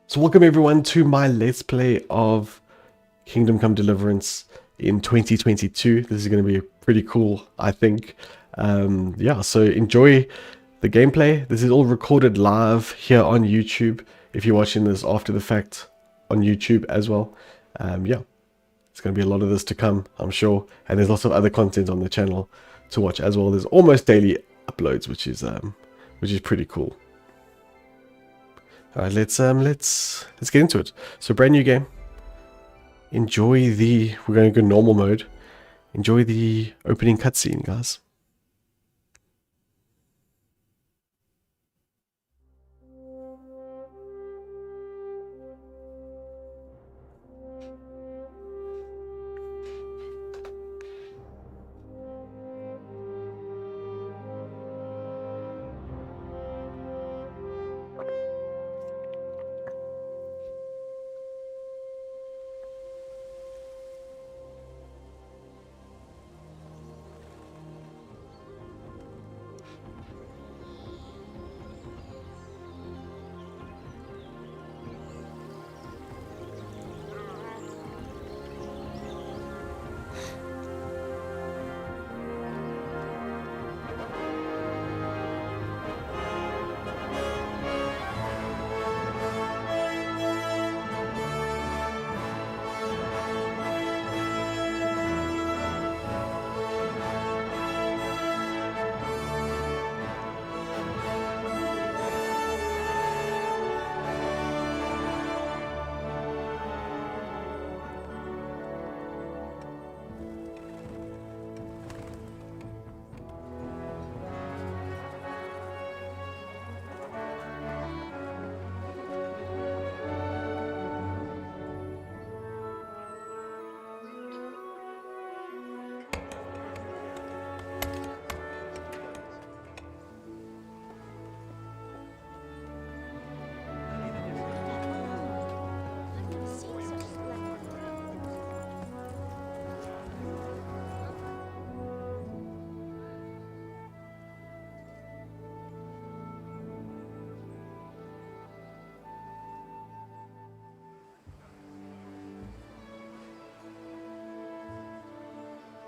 So welcome everyone to my Let's Play of Kingdom Come Deliverance in 2022. This is going to be pretty cool, I think. Yeah, so enjoy the gameplay. This is all recorded live here on YouTube, if you're watching this after the fact on YouTube as well. Yeah, it's going to be a lot of this to come, I'm sure. And there's lots of other content on the channel to watch as well. There's almost daily uploads, which is pretty cool. All right, let's get into it. So brand new game. We're going to go normal mode. Enjoy the opening cutscene, guys.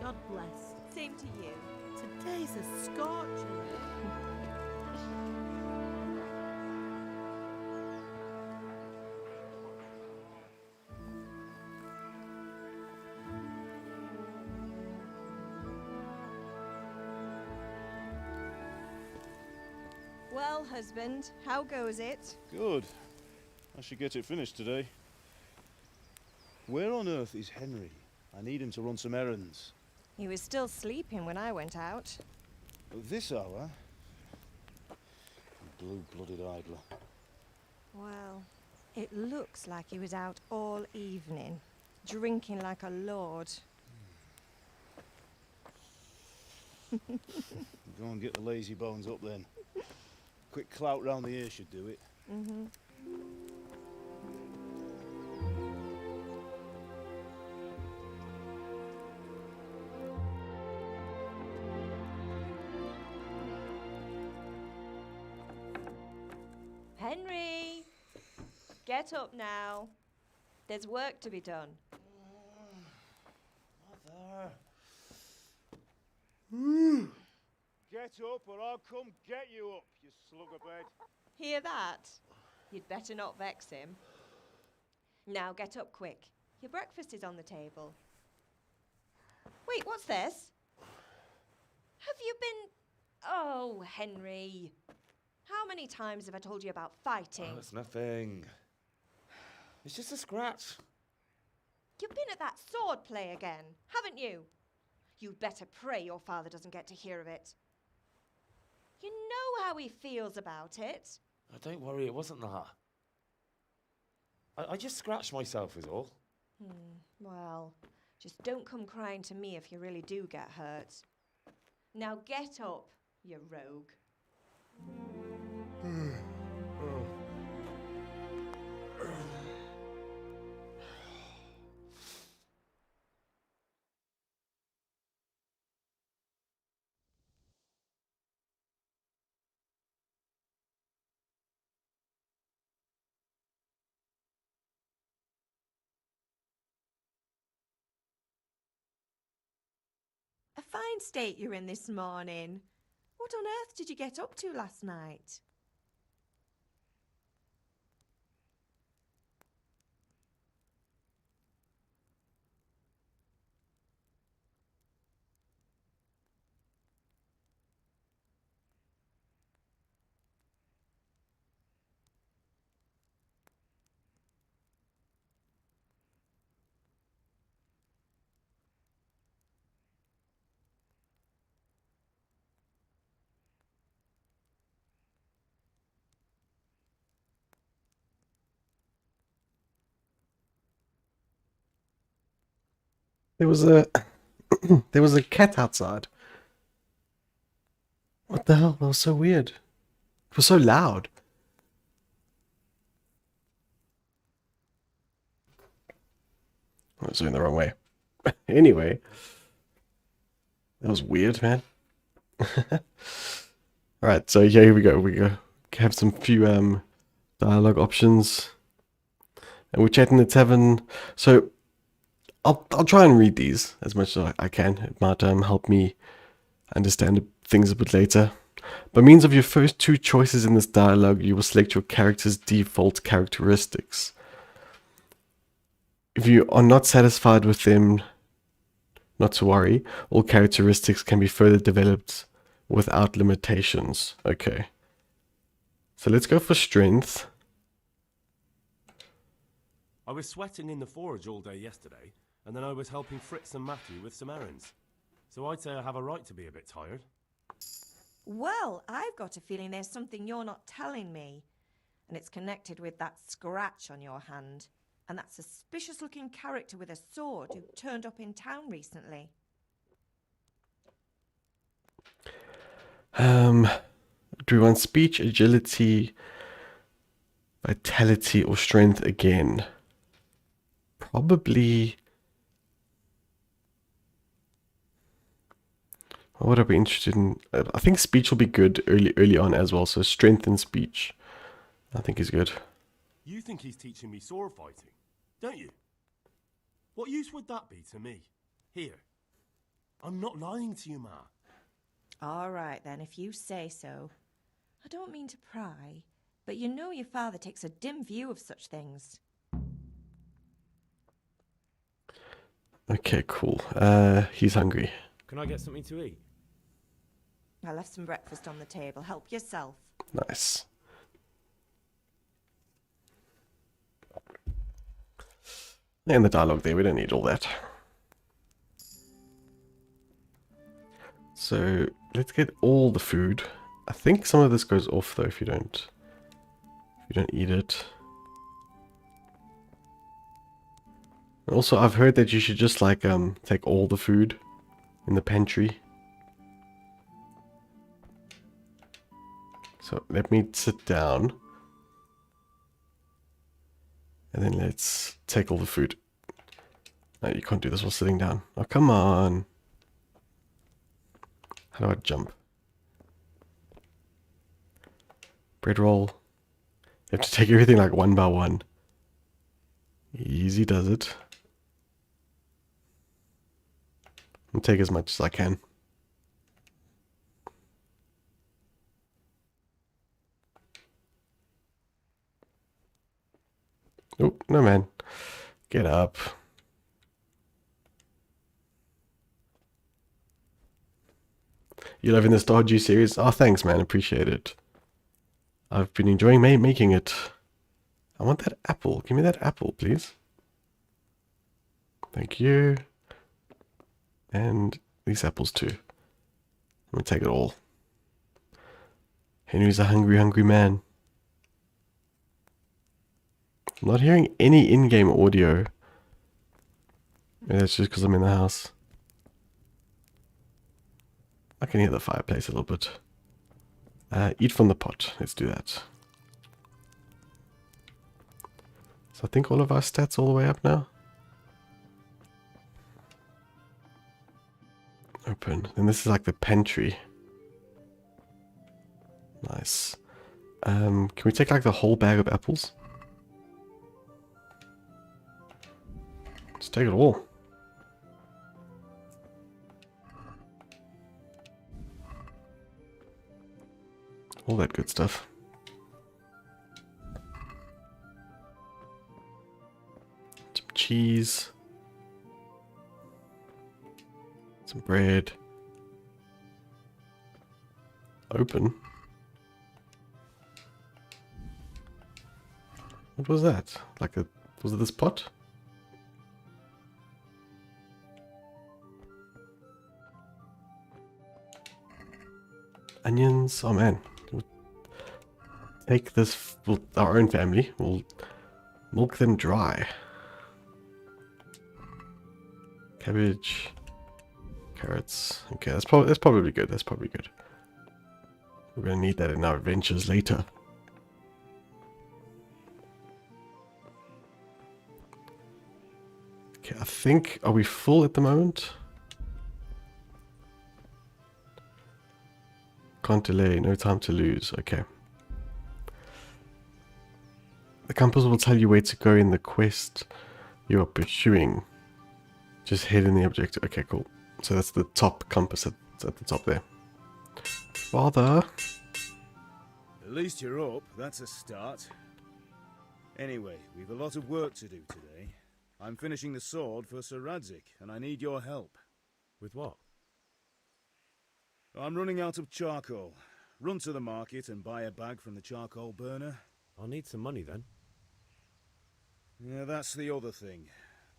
God bless. Same to you. Today's a scorcher. Well, husband, how goes it? Good. I should get it finished today. Where on earth is Henry? I need him to run some errands. He was still sleeping when I went out. At this hour? Blue-blooded idler. Well, it looks like he was out all evening, drinking like a lord. Go and get the lazy bones up then. Quick clout round the ear should do it. Mm-hmm. Henry! Get up now. There's work to be done. Mother. Get up or I'll come get you up, you slugabed. Hear that? You'd better not vex him. Now get up quick. Your breakfast is on the table. Wait, what's this? Have you been... Oh, Henry. How many times have I told you about fighting? Oh, it's nothing. It's just a scratch. You've been at that sword play again, haven't you? You'd better pray your father doesn't get to hear of it. You know how he feels about it. Oh, don't worry, it wasn't that. I just scratched myself is all. Well, just don't come crying to me if you really do get hurt. Now get up, you rogue. A fine state you're in this morning. What on earth did you get up to last night? There was a there was a cat outside. What the hell? That was so weird. It was so loud. I was going the wrong way. Anyway, that was weird, man. Alright, so yeah, here we go. We have some few dialogue options. And we're chatting the tavern. So I'll try and read these as much as I can. It might help me understand things a bit later. By means of your first two choices in this dialogue, you will select your character's default characteristics. If you are not satisfied with them, not to worry, all characteristics can be further developed without limitations. Okay. So let's go for strength. I was sweating in the forge all day yesterday, and then I was helping Fritz and Matthew with some errands. So I'd say I have a right to be a bit tired. Well, I've got a feeling there's something you're not telling me. And it's connected with that scratch on your hand. And that suspicious-looking character with a sword who turned up in town recently. Do we want speech, agility, vitality, or strength again? Probably. What would I be interested in? I think speech will be good early on as well. So strength and speech, I think is good. You think he's teaching me sword fighting, don't you? What use would that be to me? Here. I'm not lying to you, Ma. All right, then, if you say so. I don't mean to pry, but you know your father takes a dim view of such things. Okay, cool. He's hungry. Can I get something to eat? I left some breakfast on the table. Help yourself. Nice. And the dialogue there, we don't need all that. So let's get all the food. I think some of this goes off though if you don't eat it. Also, I've heard that you should just like take all the food in the pantry. So let me sit down. And then let's take all the food. No, you can't do this while sitting down. Oh, come on. How do I jump? Bread roll. You have to take everything like one by one. Easy does it. I'll take as much as I can. Oh, no man. Get up. You loving the Stardew series? Oh, thanks, man. Appreciate it. I've been enjoying making it. I want that apple. Give me that apple, please. Thank you. And these apples too. I'm gonna take it all. Henry's a hungry, hungry man. I'm not hearing any in-game audio. Maybe that's just because I'm in the house. I can hear the fireplace a little bit. Eat from the pot. Let's do that. So I think all of our stats all the way up now. Open. And this is like the pantry. Nice. Can we take like the whole bag of apples? Let's take it all. All that good stuff. Some cheese. Some bread. Open. What was that? Like a... Was it this pot? Onions. Oh man. We'll take this... our own family. We'll milk them dry. Cabbage. Carrots. Okay, that's probably good. That's probably good. We're gonna need that in our adventures later. Okay, I think... Are we full at the moment? Can't delay, no time to lose. Okay. The compass will tell you where to go in the quest you are pursuing. Just head in the objective. Okay, cool. So that's the top compass at the top there. Father. At least you're up, that's a start. Anyway, we've a lot of work to do today. I'm finishing the sword for Sir Radzig, and I need your help. With what? I'm running out of charcoal. Run to the market and buy a bag from the charcoal burner. I'll need some money then. Yeah, that's the other thing.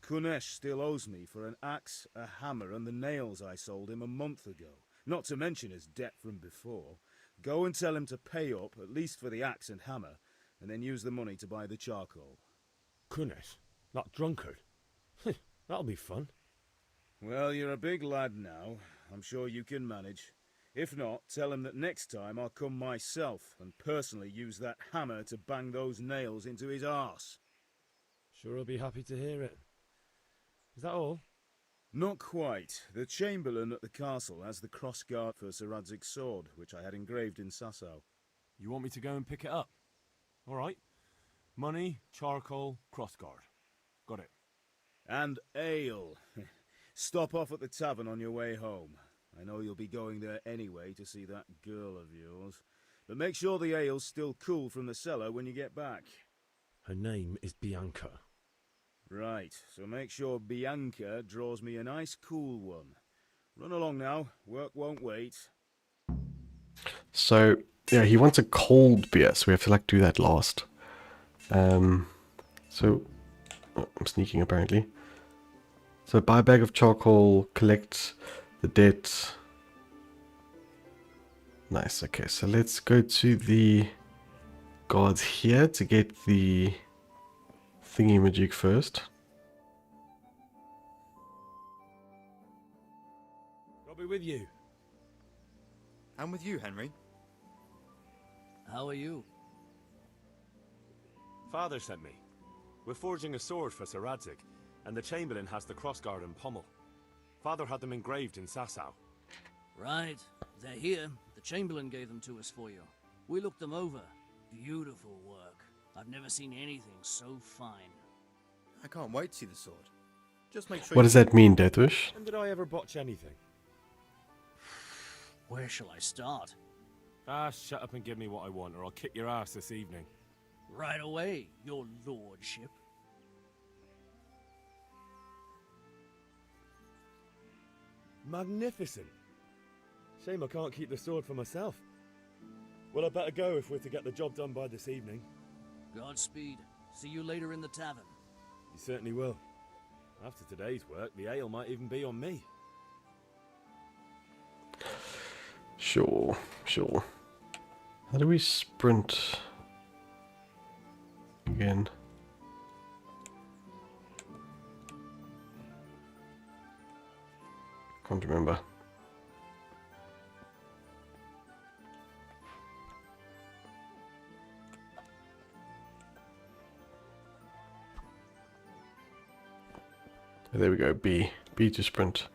Kunesh still owes me for an axe, a hammer, and the nails I sold him a month ago. Not to mention his debt from before. Go and tell him to pay up, at least for the axe and hammer, and then use the money to buy the charcoal. Kunesh? That drunkard? That'll be fun. Well, you're a big lad now. I'm sure you can manage. If not, tell him that next time I'll come myself and personally use that hammer to bang those nails into his arse. Sure, I'll be happy to hear it. Is that all? Not quite. The Chamberlain at the castle has the crossguard for Sir Radzig's sword, which I had engraved in Sasau. You want me to go and pick it up? All right. Money, charcoal, crossguard. Got it. And ale. Stop off at the tavern on your way home. I know you'll be going there anyway to see that girl of yours. But make sure the ale's still cool from the cellar when you get back. Her name is Bianca. Right, so make sure Bianca draws me a nice cool one. Run along now, work won't wait. So, yeah, he wants a cold beer, so we have to, like, do that last. So, oh, I'm sneaking apparently. So, buy a bag of charcoal, collect the debt. Nice, okay, so let's go to the guards here to get the thingy-majig first. I'll be with you. I'm with you, Henry. How are you? Father sent me. We're forging a sword for Sir Radzig, and the Chamberlain has the crossguard and pommel. Father had them engraved in Sasau. Right. They're here. The Chamberlain gave them to us for you. We looked them over. Beautiful work. I've never seen anything so fine. I can't wait to see the sword. Just make sure What does that mean, Deathwish? When did I ever botch anything? Where shall I start? Ah, shut up and give me what I want, or I'll kick your ass this evening. Right away, your lordship. Magnificent. Shame I can't keep the sword for myself. Well, I better go if we're to get the job done by this evening. Godspeed. See you later in the tavern. You certainly will. After today's work, the ale might even be on me. Sure, sure. How do we sprint again? Can't remember. There we go, B. B to sprint.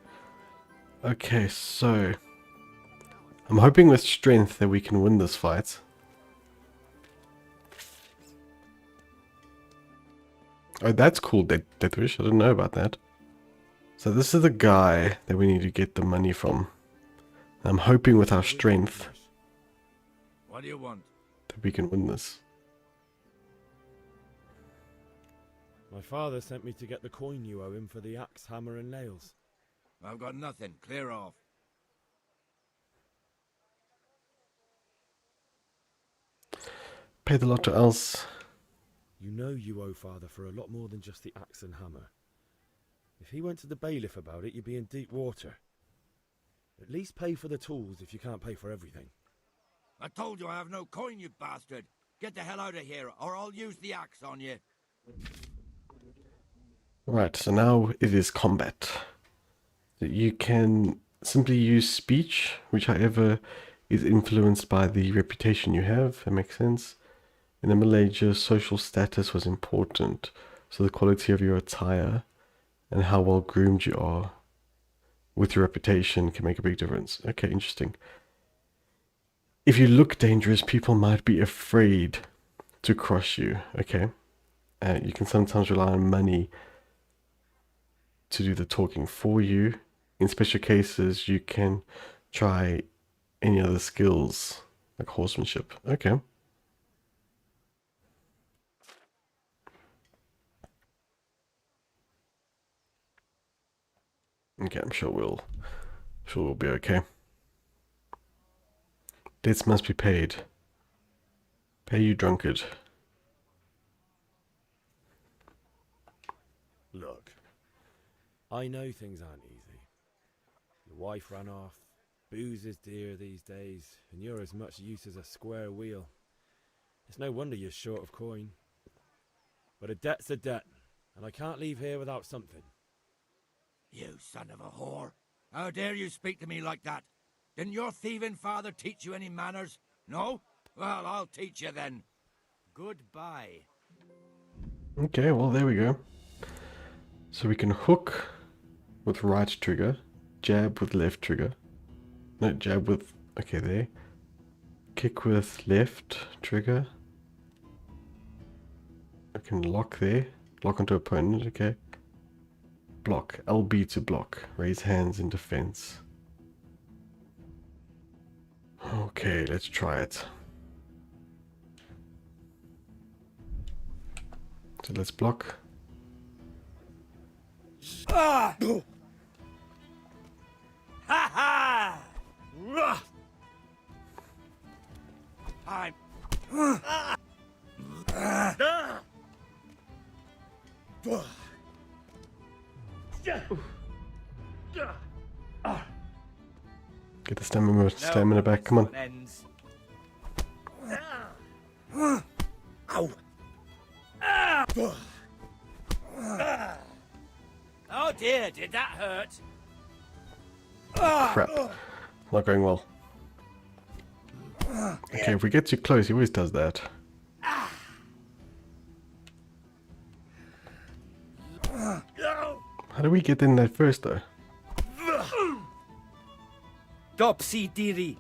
Okay, so I'm hoping with strength that we can win this fight. Oh, that's cool, Deathwish. I didn't know about that. So this is the guy that we need to get the money from. I'm hoping with our strength. Why What do you want? that we can win this. My father sent me to get the coin you owe him for the axe, hammer, and nails. I've got nothing. Clear off. Pay the lot to else. You know you owe father for a lot more than just the axe and hammer. If he went to the bailiff about it, you'd be in deep water. At least pay for the tools if you can't pay for everything. I told you I have no coin, you bastard. Get the hell out of here, or I'll use the axe on you. Right, so now it is combat. You can simply use speech, which however is influenced by the reputation you have. That makes sense. In the Middle Ages, social status was important, so the quality of your attire and how well groomed you are with your reputation can make a big difference. Okay, interesting. If you look dangerous, people might be afraid to cross you. Okay, you can sometimes rely on money to do the talking for you. In special cases, you can try any other skills like horsemanship. Okay. Okay, I'm sure we'll be okay. Debts must be paid. Pay, you drunkard. Look, I know things aren't easy. Your wife ran off, booze is dear these days, and you're as much use as a square wheel. It's no wonder you're short of coin. But a debt's a debt, and I can't leave here without something. You son of a whore. How dare you speak to me like that? Didn't your thieving father teach you any manners? No? Well, I'll teach you then. Goodbye. Okay, well, there we go. So we can hook with right trigger, jab with left trigger. No, jab with, okay, there. Kick with left trigger. I can lock there. Lock onto opponent, okay. Block, LB to block. Raise hands in defense. Okay, let's try it. So let's block. Ah! Ha ha! I'm. Get the stamina back, come on. Ends. Oh dear, did that hurt? Crap. Not going well. Okay, if we get too close, he always does that. How do we get in there first, though? Topsy diri.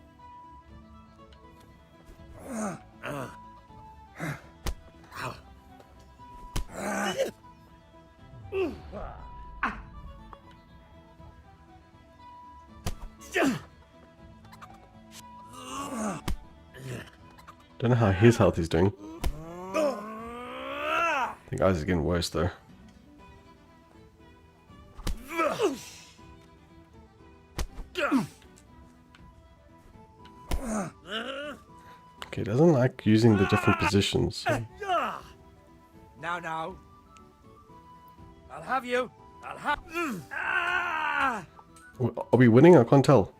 Don't know how his health is doing. I think ours is getting worse, though. Okay, doesn't like using the different positions. So. Now. I'll have you. I'll have. Are we winning? I can't tell.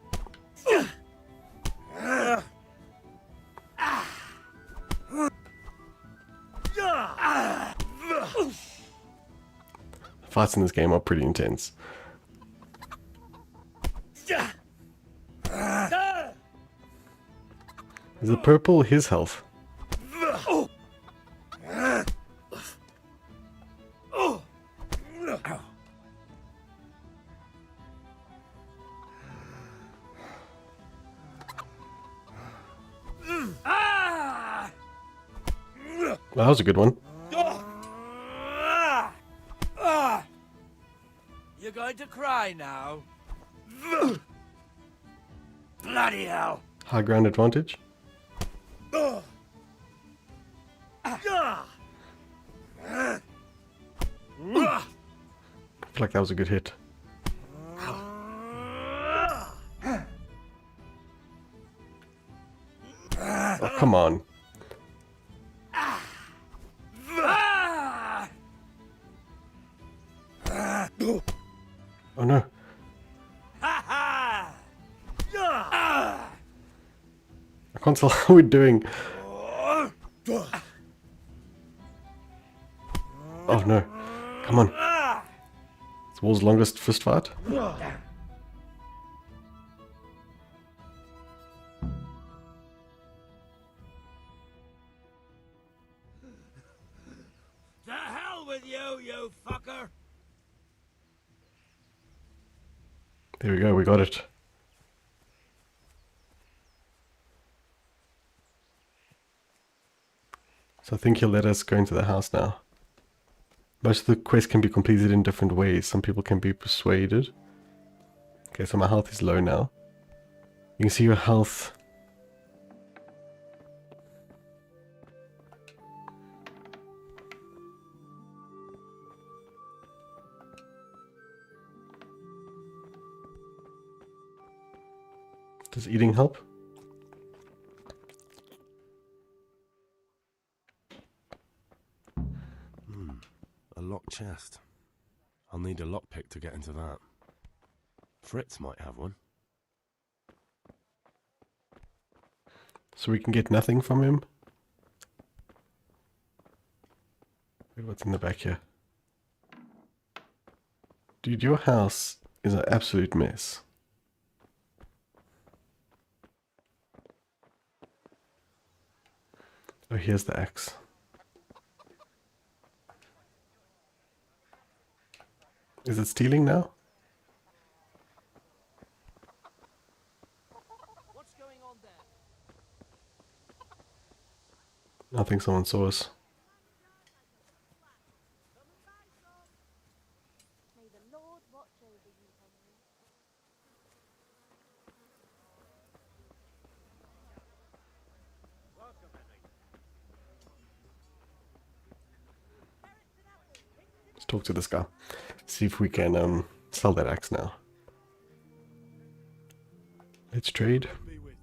Fights in this game are pretty intense. Is the purple his health? Well, that was a good one. You're going to cry now? Bloody hell! High ground advantage. I feel like that was a good hit. Oh, come on. Oh no. I can't tell how we're doing. Oh no. Come on. It's the world's longest fist fight. To hell with you, you fucker! There we go, we got it. So I think he'll let us go into the house now. Most of the quests can be completed in different ways. Some people can be persuaded. Okay, so my health is low now. You can see your health. Does eating help? A locked chest. I'll need a lockpick to get into that. Fritz might have one. So we can get nothing from him? Wait, what's in the back here? Dude, your house is an absolute mess. Oh, here's the axe. Is it stealing now? What's going on there? I think someone saw us. May the Lord watch over you, Henry. Let's talk to this guy. See if we can sell that axe now. Let's trade. Be with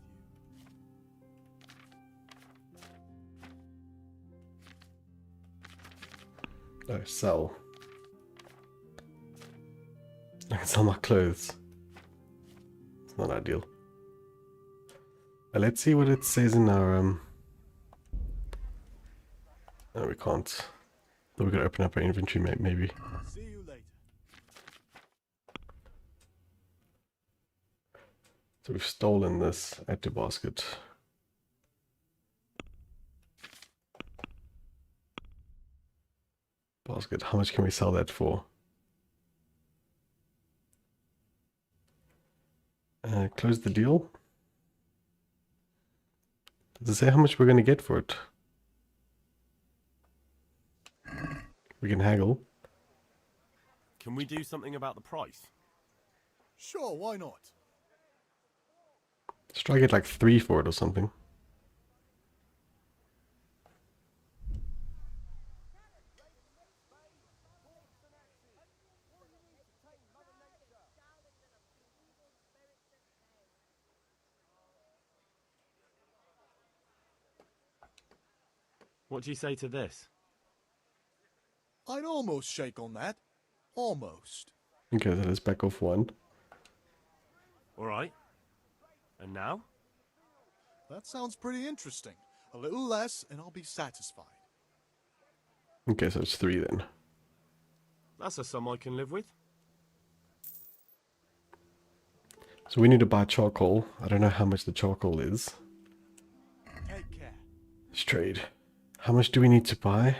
you. No, sell. I can sell my clothes. It's not ideal. But let's see what it says in our no, we can't. Thought we could open up our inventory, maybe. See you later. So we've stolen this add to basket. Basket, how much can we sell that for? Close the deal. Does it say how much we're going to get for it? We can haggle. Can we do something about the price? Sure, why not? Let's try to get like 3 for it or something. What do you say to this? I'd almost shake on that. Almost. Okay, that is back off 1. Alright. And now? That sounds pretty interesting. A little less and I'll be satisfied. Okay, so it's 3 then. That's a sum I can live with. So we need to buy charcoal. I don't know how much the charcoal is. Take care. Let's trade. How much do we need to buy?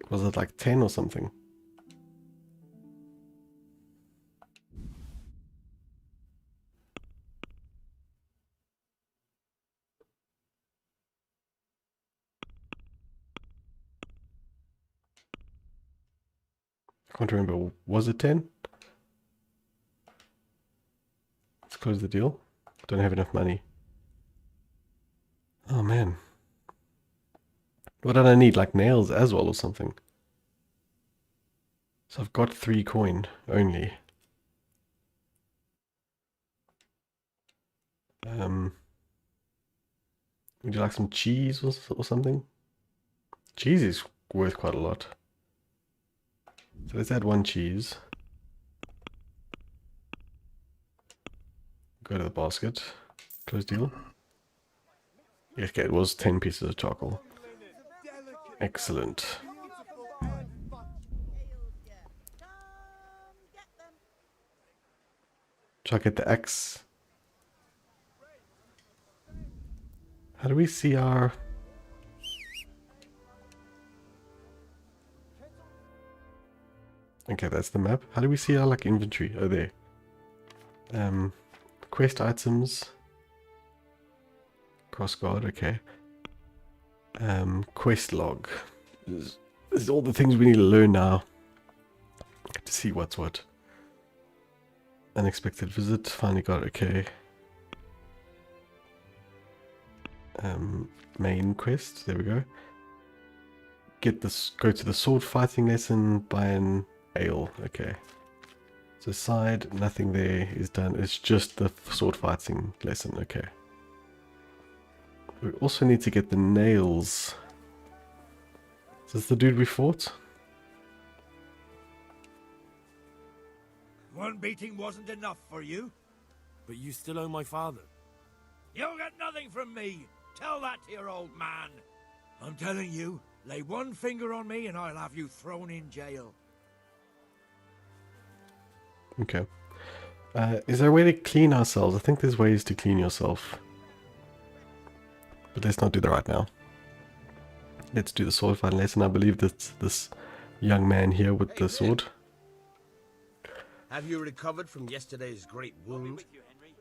Was it like 10 or something? I can't remember. Was it 10? Let's close the deal. Don't have enough money. man. What did I need? Like nails as well or something? So I've got 3 coin only. Would you like some cheese or something? Cheese is worth quite a lot. So let's add 1 cheese. Go to the basket. Close deal. Yes, okay, it was 10 pieces of charcoal. Excellent. Shall I get the axe? How do we see our... Okay, that's the map. How do we see our like inventory? Oh, there. Quest items. Crossguard, okay. Quest log. This is all the things we need to learn now. To see what's what. Unexpected visit, finally got it, okay. Main quest, there we go. Get this, go to the sword fighting lesson, buy an ale, okay. So side, nothing there is done, it's just the sword fighting lesson, okay. We also need to get the nails. Is this the dude we fought? One beating wasn't enough for you? But you still owe my father. You'll get nothing from me. Tell that to your old man. I'm telling you, lay one finger on me and I'll have you thrown in jail. Okay. Is there a way to clean ourselves? I think there's ways to clean yourself. But let's not do that right now. Let's do the sword fighting lesson. I believe that's this young man here with the sword. Have you recovered from yesterday's great wound?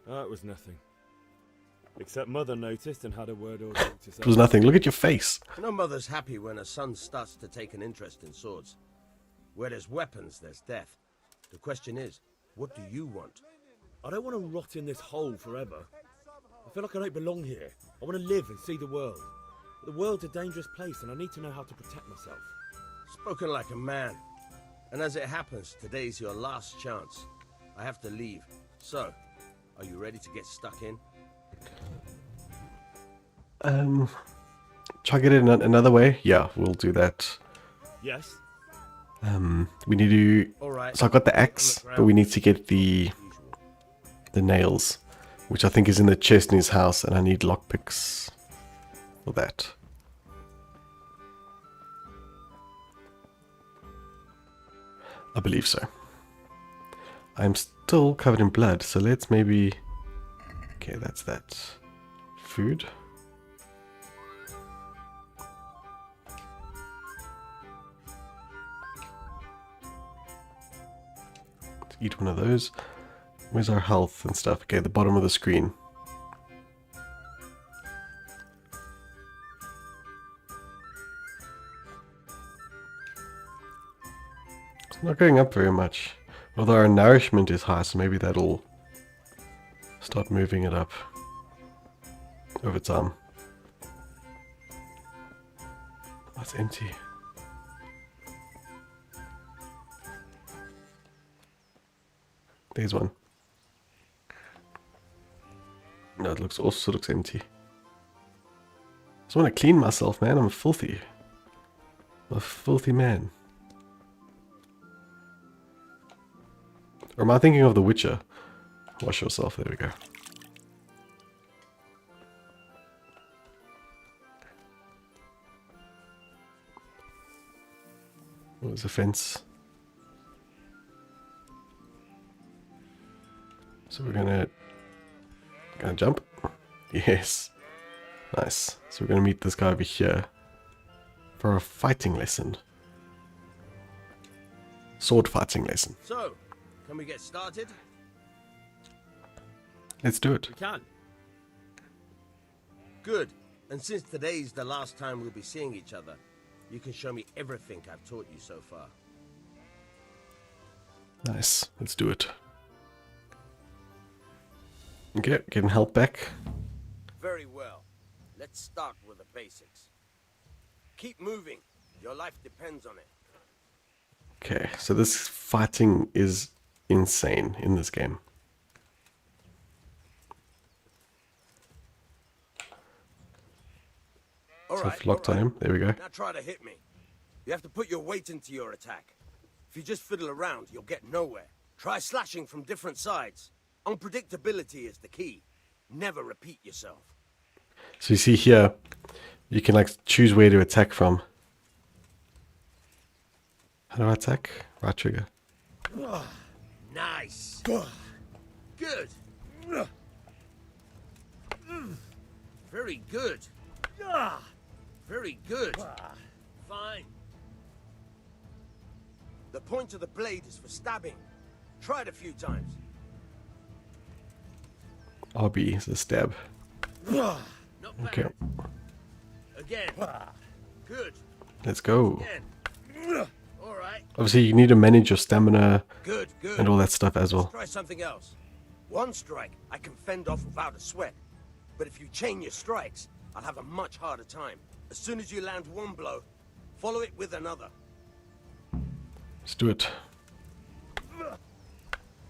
It was nothing. Except Mother noticed and had a word or two to say. It was nothing. Look at your face. No mother's happy when her son starts to take an interest in swords. Where there's weapons, there's death. The question is, what do you want? I don't want to rot in this hole forever. I feel like I don't belong here. I want to live and see the world. The world's a dangerous place and I need to know how to protect myself. Spoken like a man. And as it happens, today's your last chance. I have to leave. So, are you ready to get stuck in? Try get it another way. Yeah, we'll do that. Yes. We need to. All right. So I got the axe, but we need to get the nails, which I think is in the chest in his house, and I need lockpicks for that. I believe so. I'm still covered in blood, so let's maybe... Okay, that's that. Food. Let's eat one of those. Where's our health and stuff? Okay, the bottom of the screen. It's not going up very much. Although our nourishment is high, so maybe that'll start moving it up over time. That's empty. There's one. No, it also looks empty. I just want to clean myself, man. I'm filthy. I'm a filthy man. Or am I thinking of The Witcher? Wash yourself, there we go. Oh, there's a fence. So we're gonna jump. Yes. Nice. So we're gonna meet this guy over here for a fighting lesson. Sword fighting lesson. So, can we get started? Let's do it. We can. Good. And since today's the last time we'll be seeing each other, you can show me everything I've taught you so far. Nice. Let's do it. Okay, getting help back. Very well. Let's start with the basics. Keep moving. Your life depends on it. Okay, so this fighting is insane in this game. All So right, I've locked all on right. him. There we go. Now try to hit me. You have to put your weight into your attack. If you just fiddle around, you'll get nowhere. Try slashing from different sides. Unpredictability is the key. Never repeat yourself. So you see here, you can like choose where to attack from. How do I attack? Right trigger. Nice. Good. Very good. Very good. Fine. The point of the blade is for stabbing. Try it a few times. RB is a stab. Not bad. Okay, Again. Good. let's go. Again. All right. Obviously, you need to manage your stamina Good, good. and all that stuff as well. Try something else. One strike I can fend off without a sweat. But if you chain your strikes, I'll have a much harder time. As soon as you land one blow, follow it with another. Let's do it.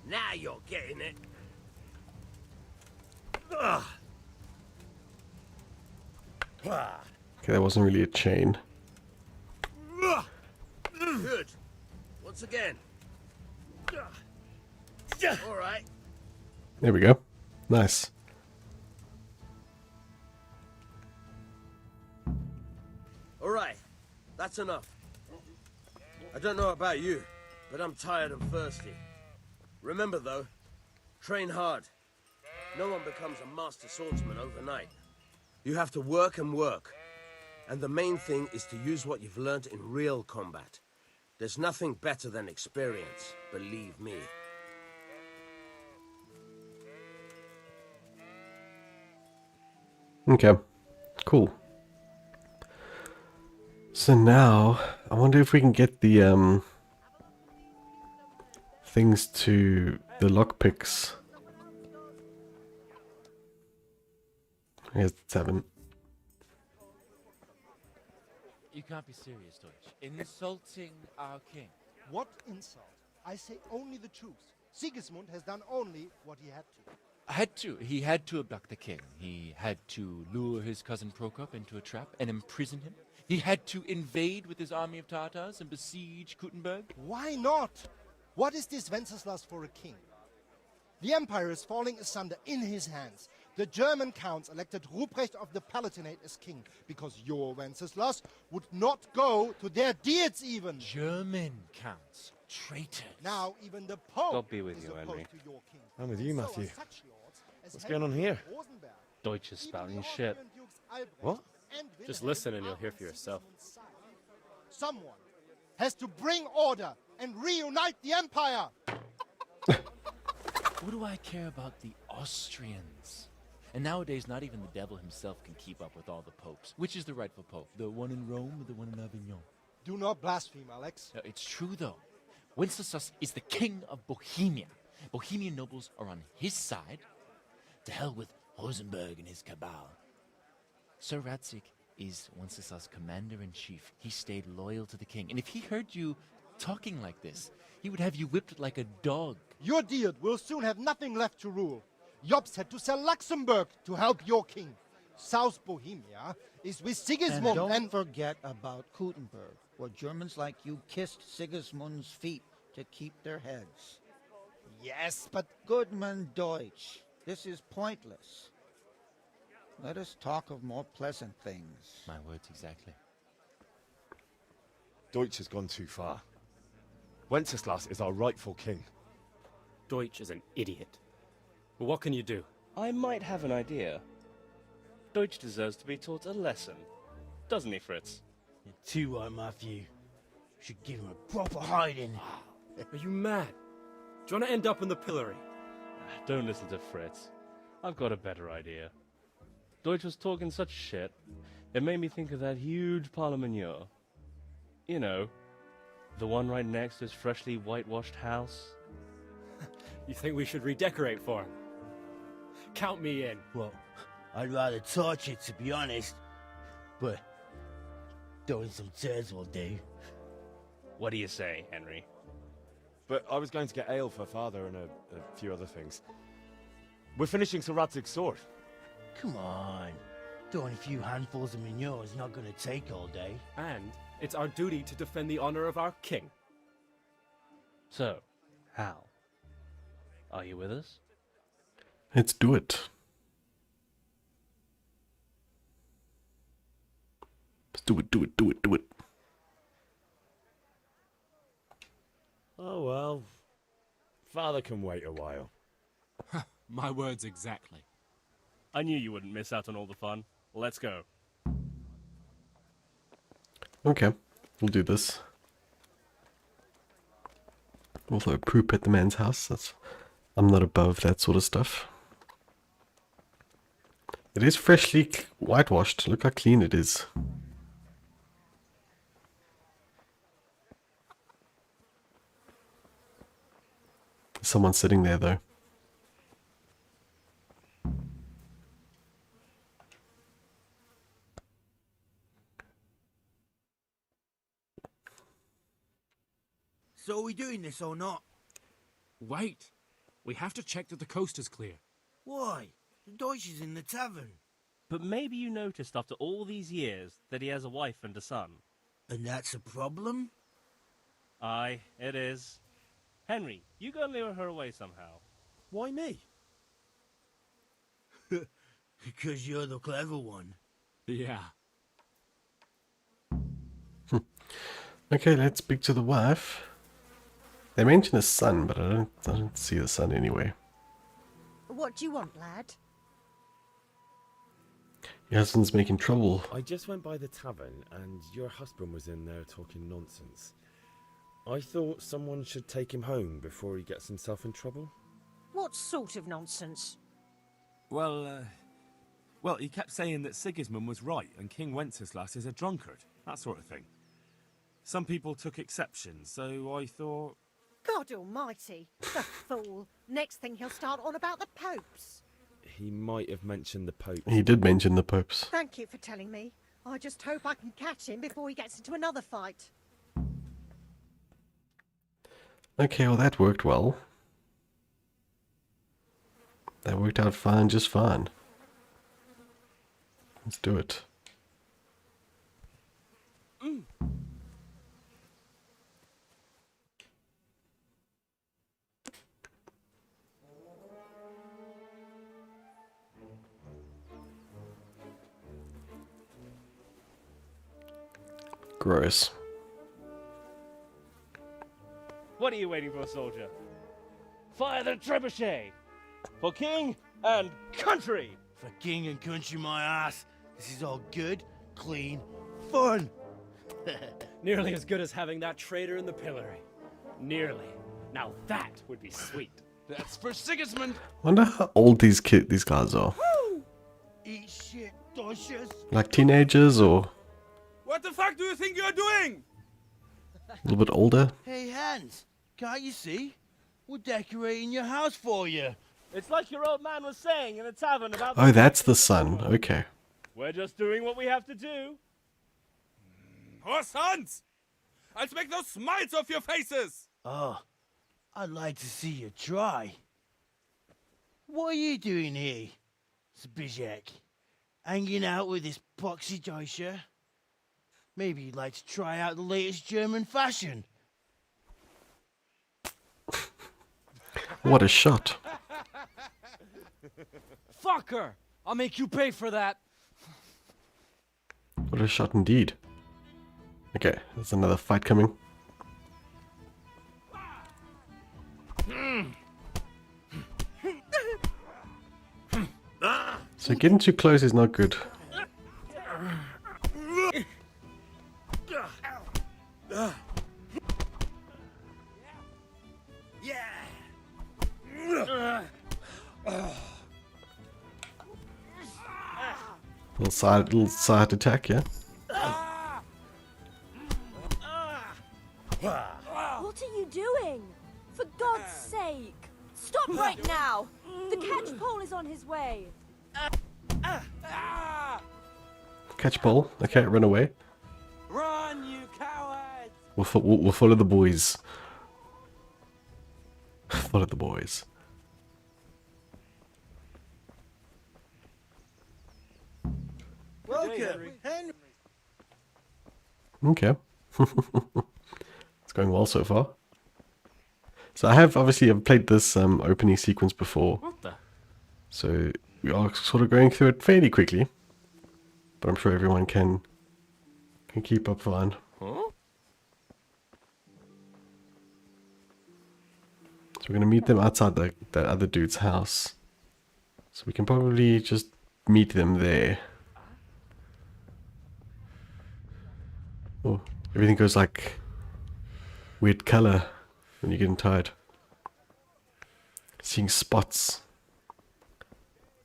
Now you're getting it. Okay, that wasn't really a chain. Good. Once again. All right. There we go. Nice. All right. That's enough. I don't know about you, but I'm tired and thirsty. Remember though, train hard. No one becomes a master swordsman overnight. You have to work and work. And the main thing is to use what you've learned in real combat. There's nothing better than experience, believe me. Okay, cool. So now, I wonder if we can get the things to the lockpicks. Here's the 7. You can't be serious, Deutsch. Insulting our king. What insult? I say only the truth. Sigismund has done only what he had to. He had to abduct the king. He had to lure his cousin Prokop into a trap and imprison him. He had to invade with his army of Tatars and besiege Kuttenberg. Why not? What is this Wenceslas for a king? The empire is falling asunder in his hands. The German counts elected Ruprecht of the Palatinate as king because your Wenceslas would not go to their deeds even. German counts. Traitors. Now even the Pope God be with is you, opposed Henry. to your king. I'm with you, So are Matthew. such lords as What's Henry going on here? Rosenberg. Deutsch is Even spouting the shit. Austrian Dukes Albrecht What? and Just Wilhelm listen and you'll are hear on for yourself. Sigismund's side. Someone has to bring order and reunite the empire. What do I care about the Austrians? And nowadays, not even the devil himself can keep up with all the popes. Which is the rightful pope? The one in Rome or the one in Avignon? Do not blaspheme, Alex. It's true, though. Wenceslas is the king of Bohemia. Bohemian nobles are on his side. To hell with Rosenberg and his cabal. Sir Radzik is Wenceslas' commander-in-chief. He stayed loyal to the king. And if he heard you talking like this, he would have you whipped like a dog. Your Diet will soon have nothing left to rule. Jobst had to sell Luxembourg to help your king. South Bohemia is with Sigismund And don't forget about Kuttenberg, where Germans like you kissed Sigismund's feet to keep their heads. Yes, but... Goodman Deutsch, this is pointless. Let us talk of more pleasant things. My words exactly. Deutsch has gone too far. Wenceslas is our rightful king. Deutsch is an idiot. But what can you do? I might have an idea. Deutsch deserves to be taught a lesson. Doesn't he, Fritz? You're too right, Matthew. Should give him a proper hiding. Are you mad? Do you want to end up in the pillory? Don't listen to Fritz. I've got a better idea. Deutsch was talking such shit, it made me think of that huge parliament. You know, the one right next to his freshly whitewashed house. You think we should redecorate for him? Count me in. Well, I'd rather torch it, to be honest. But throwing some turds will do. What do you say, Henry? But I was going to get ale for father and a few other things. We're finishing Sir Radzig's sword. Come on. Throwing a few handfuls of manure is not going to take all day. And it's our duty to defend the honor of our king. So, Hal, are you with us? Let's do it. Let's do it, do it, do it, do it. Oh well. Father can wait a while. My words exactly. I knew you wouldn't miss out on all the fun. Let's go. Okay, we'll do this. Also, poop at the man's house. I'm not above that sort of stuff. It is freshly whitewashed. Look how clean it is. There's someone sitting there though. So are we doing this or not? Wait. We have to check that the coast is clear. Why? The Deutsch is in the tavern. But maybe you noticed after all these years that he has a wife and a son. And that's a problem? Aye, it is. Henry, you go lure her away somehow. Why me? Because you're the clever one. Yeah. Okay, let's speak to the wife. They mention a son, but I don't see the son anyway. What do you want, lad? Your husband's making trouble. I just went by the tavern and your husband was in there talking nonsense. I thought someone should take him home before he gets himself in trouble. What sort of nonsense? Well, he kept saying that Sigismund was right and King Wenceslas is a drunkard, that sort of thing. Some people took exception, so I thought... God almighty, the fool. Next thing he'll start on about the popes. He might have mentioned the Pope. He did mention the popes. Thank you for telling me. I just hope I can catch him before he gets into another fight. Okay, well that worked well. That worked out fine, just fine. Let's do it. Gross. What are you waiting for, soldier? Fire the trebuchet! For king and country! For king and country, my ass. This is all good, clean, fun. Nearly as good as having that traitor in the pillory. Nearly. Now that would be sweet. That's for Sigismund. Wonder how old these guys are. Eat shit, Deutsches. Like teenagers or What the fuck do you think you're doing? a little bit older? Hey, Hans, can't you see? We're decorating your house for you. It's like your old man was saying in the tavern about... Oh, that's the son. Okay. We're just doing what we have to do. Oh, sons! I'll make those smiles off your faces! Oh, I'd like to see you try. What are you doing here, Zbigniew? Hanging out with this poxy Deutscher? Maybe you'd like to try out the latest German fashion. What a shot. Fucker! I'll make you pay for that. What a shot indeed. Okay, there's another fight coming. So getting too close is not good. Little side attack, yeah. What are you doing? For God's sake! Stop right now! The catch pole is on his way! Catch ball. Okay, run away. Run, you cowards! We'll follow the boys. Follow the boys. Welcome, Henry. Okay. It's going well so far. So I've played this opening sequence before. What the? So we are sort of going through it fairly quickly. But I'm sure everyone can keep up fine. Huh? So we're going to meet them outside that other dude's house. So we can probably just meet them there. Oh, everything goes like weird color when you're getting tired. Seeing spots.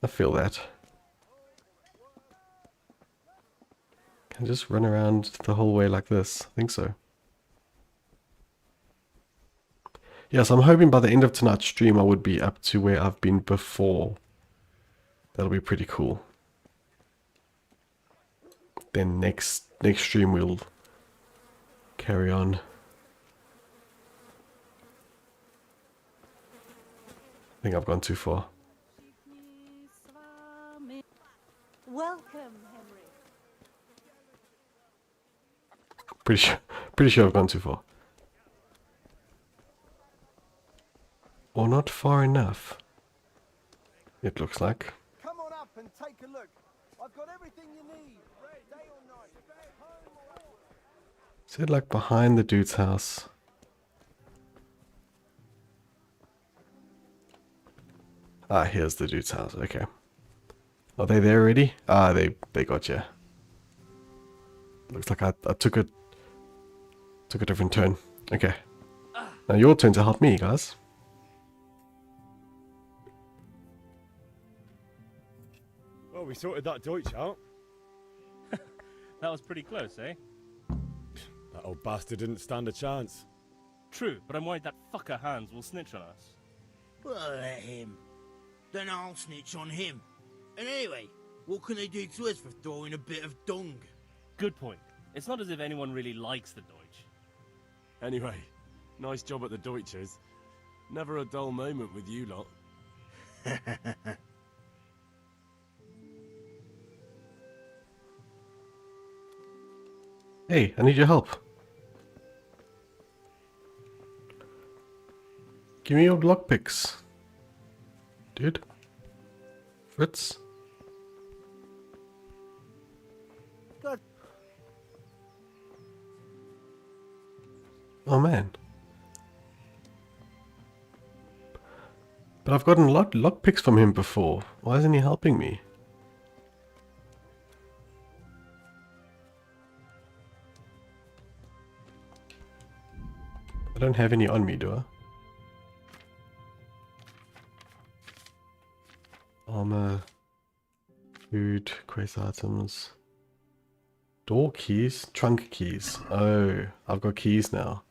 I feel that. Can I just run around the whole way like this? I think so. Yes, I'm hoping by the end of tonight's stream I would be up to where I've been before. That'll be pretty cool. Then next stream we'll carry on. I think I've gone too far. Welcome, Henry. Pretty sure I've gone too far. Or not far enough. It looks like. Come on up and take a look. I've got everything you need. Day or night. Is it like behind the dude's house? Ah, here's the dude's house. Okay. Are they there already? Ah, they got you. Looks like I took a different turn. Okay. Now your turn to help me, guys. Well, we sorted that Deutsch out. That was pretty close, eh? That old bastard didn't stand a chance. True, but I'm worried that fucker Hans will snitch on us. Well, let him. Then I'll snitch on him. And anyway, what can they do to us for throwing a bit of dung? Good point. It's not as if anyone really likes the Deutsch. Anyway, nice job at the Deutschers. Never a dull moment with you lot. Hey, I need your help. Give me your lockpicks. Dude. Fritz. God. Oh man. But I've gotten lockpicks from him before. Why isn't he helping me? I don't have any on me, do I? Armor, food, quest items, door keys, trunk keys. Oh, I've got keys now.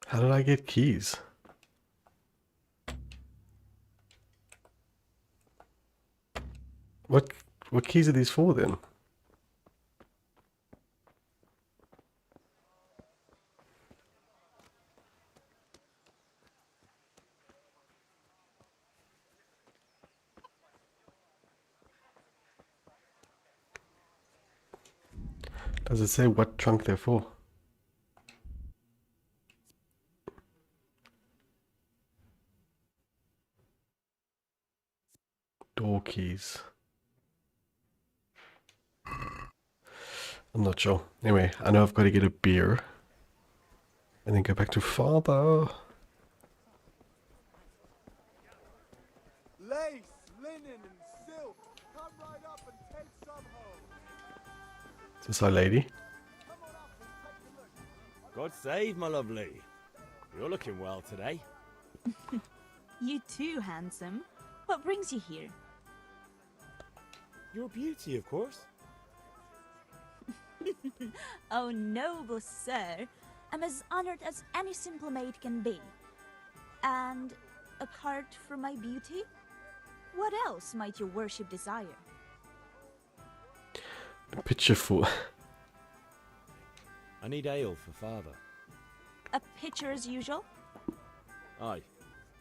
How did I get keys? What keys are these for then? Does it say what trunk they're for? Door keys. I'm not sure. Anyway, I know I've got to get a beer. And then go back to father. Lace, linen, and silk. Come right up and take some home. Is this our lady? God save, my lovely. You're looking well today. You too, handsome. What brings you here? Your beauty, of course. Oh, noble sir. I'm as honored as any simple maid can be. And apart from my beauty, what else might your worship desire? A pitcher for... I need ale for father. A pitcher as usual? Aye.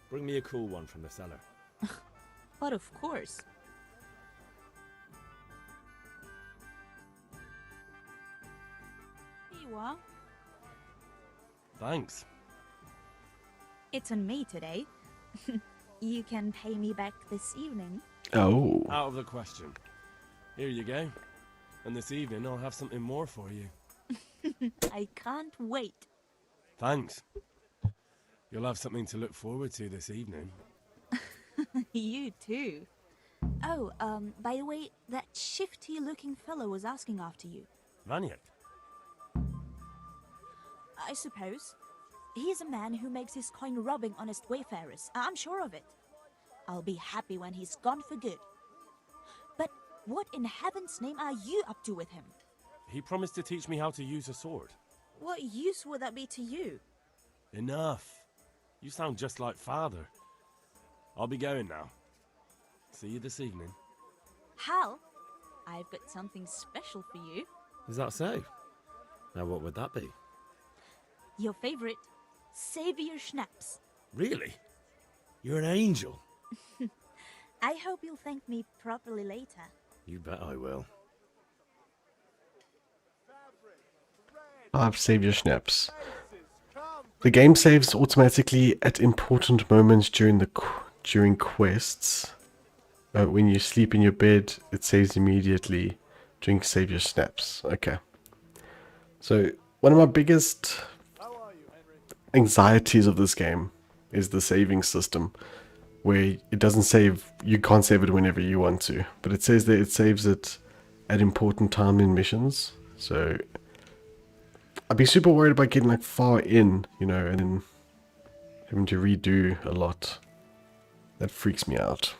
Bring me a cool one from the cellar. But of course. Here you are. Thanks. It's on me today. You can pay me back this evening. Oh. Out of the question. Here you go. And this evening I'll have something more for you. I can't wait. Thanks. You'll have something to look forward to this evening. You too. Oh, by the way, that shifty-looking fellow was asking after you. Vanyek? I suppose. He's a man who makes his coin robbing honest wayfarers. I'm sure of it. I'll be happy when he's gone for good. But what in heaven's name are you up to with him? He promised to teach me how to use a sword. What use would that be to you? Enough. You sound just like father. I'll be going now. See you this evening. Hal, I've got something special for you. Is that so? Now what would that be? Your favorite, Savior Schnapps. Really? You're an angel. I hope you'll thank me properly later. You bet I will. I've saved your snaps. The game saves automatically at important moments during quests. When you sleep in your bed, it saves immediately during save your snaps. Okay. So one of my biggest anxieties of this game is the saving system, where it doesn't save. You can't save it whenever you want to, but it says that it saves it at important time in missions. So I'd be super worried about getting like far in, you know, and then having to redo a lot. That freaks me out.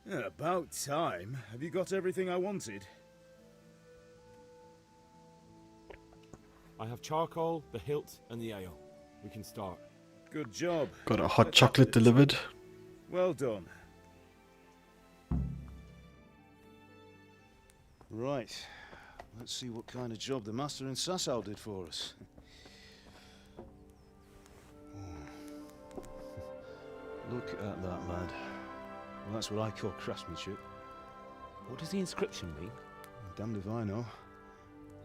Yeah, about time. Have you got everything I wanted? I have charcoal, the hilt, and the ale. We can start. Good job. Got a hot chocolate delivered. Well done. Right. Let's see what kind of job the master in Sasau did for us. Look at that, lad. Well, that's what I call craftsmanship. What does the inscription mean? Damned if I know.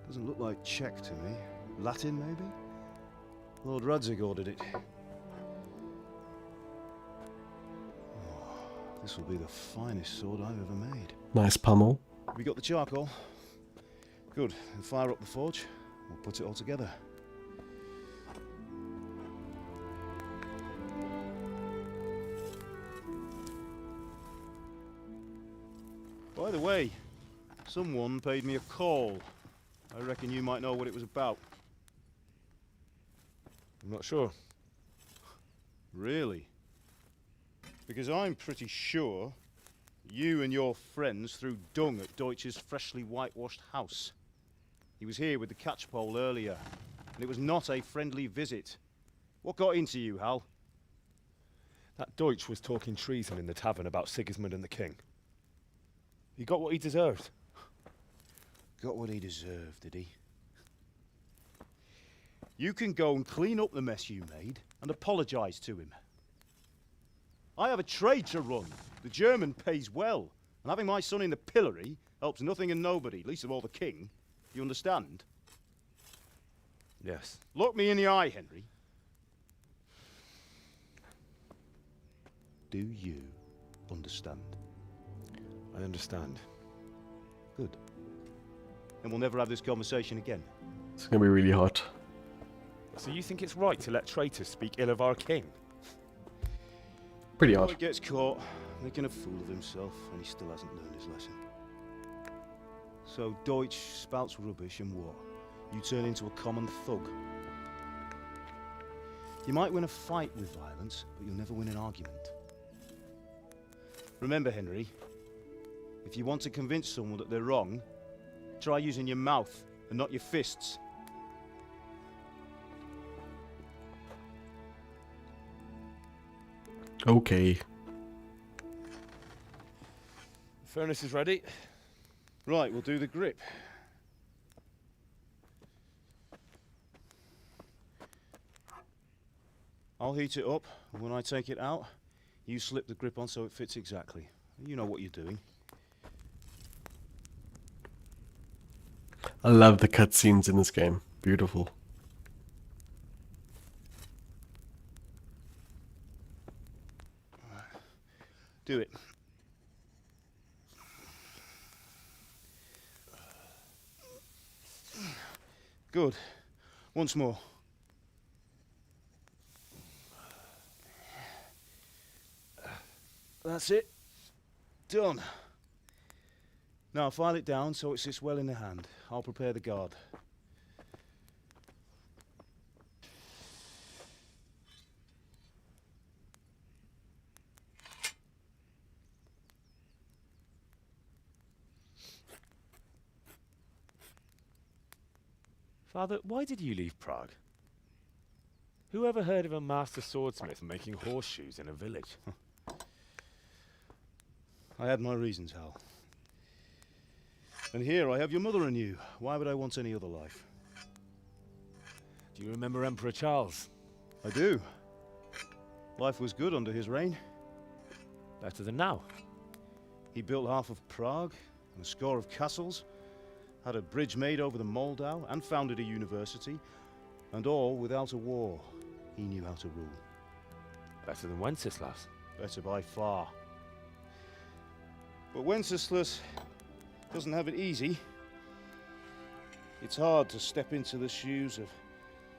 Doesn't look like Czech to me. Latin, maybe? Lord Radzig ordered it. Oh, this will be the finest sword I've ever made. Nice pummel. We got the charcoal. Good. We'll fire up the forge. We'll put it all together. By the way, someone paid me a call. I reckon you might know what it was about. I'm not sure. Really? Because I'm pretty sure you and your friends threw dung at Deutsch's freshly whitewashed house. He was here with the catchpole earlier, and it was not a friendly visit. What got into you, Hal? That Deutsch was talking treason in the tavern about Sigismund and the king. He got what he deserved. Got what he deserved, did he? You can go and clean up the mess you made and apologise to him. I have a trade to run. The German pays well, and having my son in the pillory helps nothing and nobody, least of all the king. You understand? Yes. Look me in the eye, Henry. Do you understand? I understand. Good. Then we'll never have this conversation again. It's gonna be really hot. So you think it's right to let traitors speak ill of our king? Pretty Boy hot. gets caught, making a fool of himself, and he still hasn't learned his lesson. So Deutsch spouts rubbish, and what? You turn into a common thug. You might win a fight with violence, but you'll never win an argument. Remember, Henry, if you want to convince someone that they're wrong, try using your mouth and not your fists. Okay. Furnace is ready. Right, we'll do the grip. I'll heat it up, and when I take it out, you slip the grip on so it fits exactly. You know what you're doing. I love the cutscenes in this game. Beautiful. Do it. Good. Once more. That's it. Done. Now file it down so it sits well in the hand. I'll prepare the guard. Father, why did you leave Prague? Who ever heard of a master swordsmith making horseshoes in a village? I had my reasons, Hal. And here I have your mother and you. Why would I want any other life? Do you remember Emperor Charles? I do. Life was good under his reign. Better than now. He built half of Prague, and a score of castles, had a bridge made over the Moldau, and founded a university, and all without a war. He knew how to rule. Better than Wenceslas. Better by far. But Wenceslas doesn't have it easy. It's hard to step into the shoes of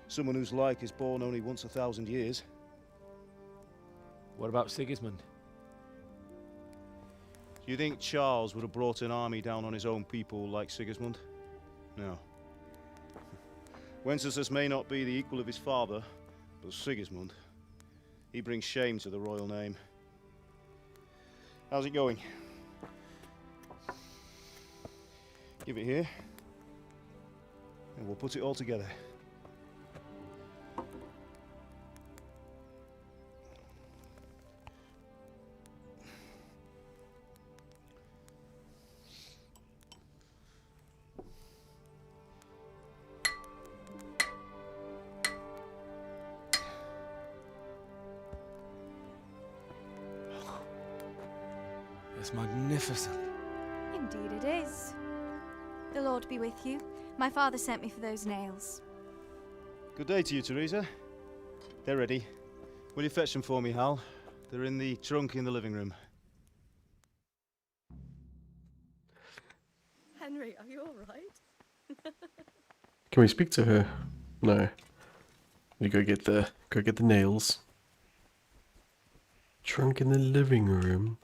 someone whose like is born only once 1,000 years. What about Sigismund? Do you think Charles would have brought an army down on his own people like Sigismund? No. Wenceslas may not be the equal of his father, but Sigismund, he brings shame to the royal name. How's it going? Give it here, and we'll put it all together. It's magnificent. Indeed it is. The Lord be with you. My father sent me for those nails. Good day to you, Teresa. They're ready. Will you fetch them for me, Hal? They're in the trunk in the living room. Henry, are you all right? Can we speak to her? No. We go get the nails. Trunk in the living room.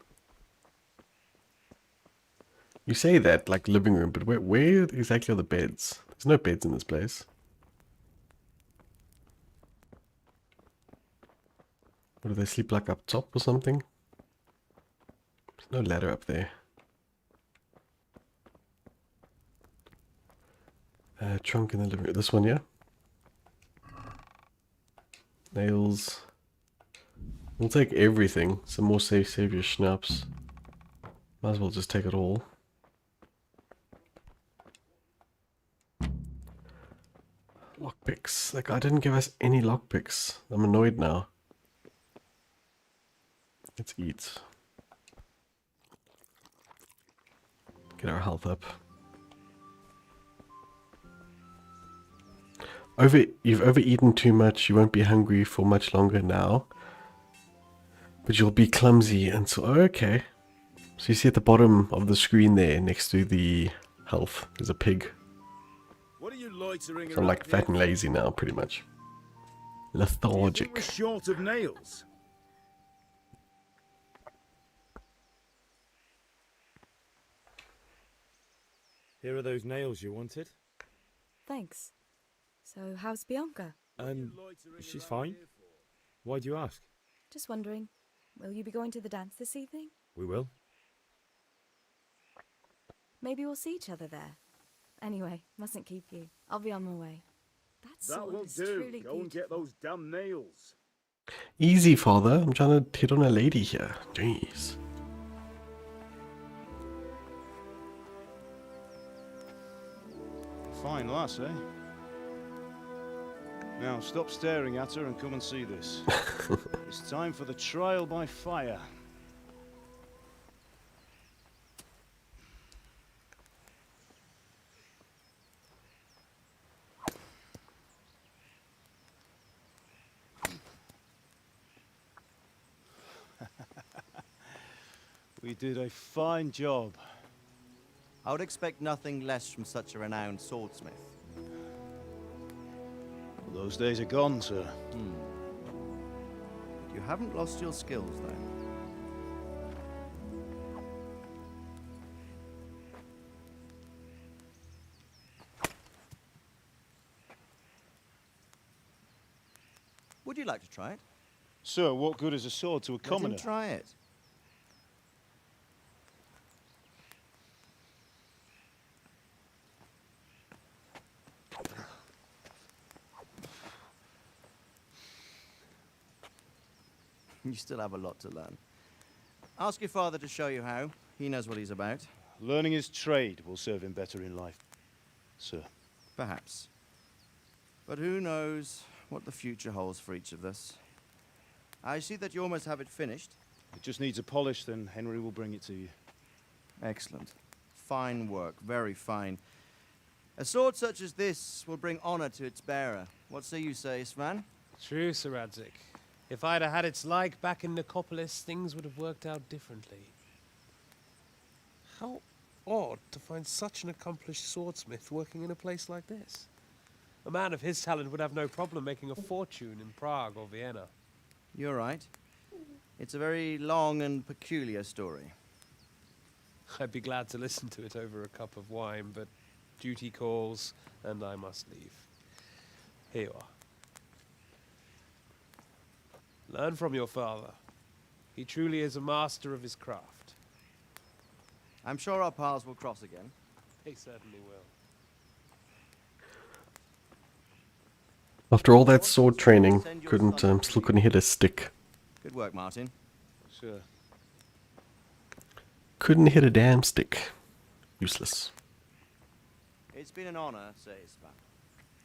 You say that like living room, but where exactly are the beds? There's no beds in this place. Or do they sleep like up top or something? There's no ladder up there. Trunk in the living room. This one, yeah? Nails. We'll take everything. Some more save your schnapps. Might as well just take it all. Lockpicks. That guy didn't give us any lockpicks. I'm annoyed now. Let's eat. Get our health up. You've overeaten too much. You won't be hungry for much longer now. But you'll be clumsy until... Oh, okay. So you see at the bottom of the screen there, next to the health, there's a pig. What are you loitering So I'm like fat and lazy now, pretty much. Lethargic. We're short of nails. Here are those nails you wanted. Thanks. So, how's Bianca? She's fine. Why do you ask? Just wondering, will you be going to the dance this evening? We will. Maybe we'll see each other there. Anyway, mustn't keep you. I'll be on my way. That won't do. Go and get those damn nails. Easy, father. I'm trying to hit on a lady here. Jeez. Fine lass, eh? Now stop staring at her and come and see this. It's time for the trial by fire. We did a fine job. I would expect nothing less from such a renowned swordsmith. Well, those days are gone, sir. You haven't lost your skills, though. Would you like to try it? Sir, what good is a sword to a commoner? Let him try it. You still have a lot to learn. Ask your father to show you how. He knows what he's about. Learning his trade will serve him better in life, sir. Perhaps. But who knows what the future holds for each of us. I see that you almost have it finished. It just needs a polish, then Henry will bring it to you. Excellent. Fine work, very fine. A sword such as this will bring honor to its bearer. What say you, Svan? True, Sir Radzig. If I'd have had its like back in Nicopolis, things would have worked out differently. How odd to find such an accomplished swordsmith working in a place like this. A man of his talent would have no problem making a fortune in Prague or Vienna. You're right. It's a very long and peculiar story. I'd be glad to listen to it over a cup of wine, but duty calls, and I must leave. Here you are. Learn from your father. He truly is a master of his craft. I'm sure our paths will cross again. He certainly will. After all that sword training, still couldn't hit a stick. Good work, Martin. Sure. Couldn't hit a damn stick. Useless. It's been an honor, says Svan.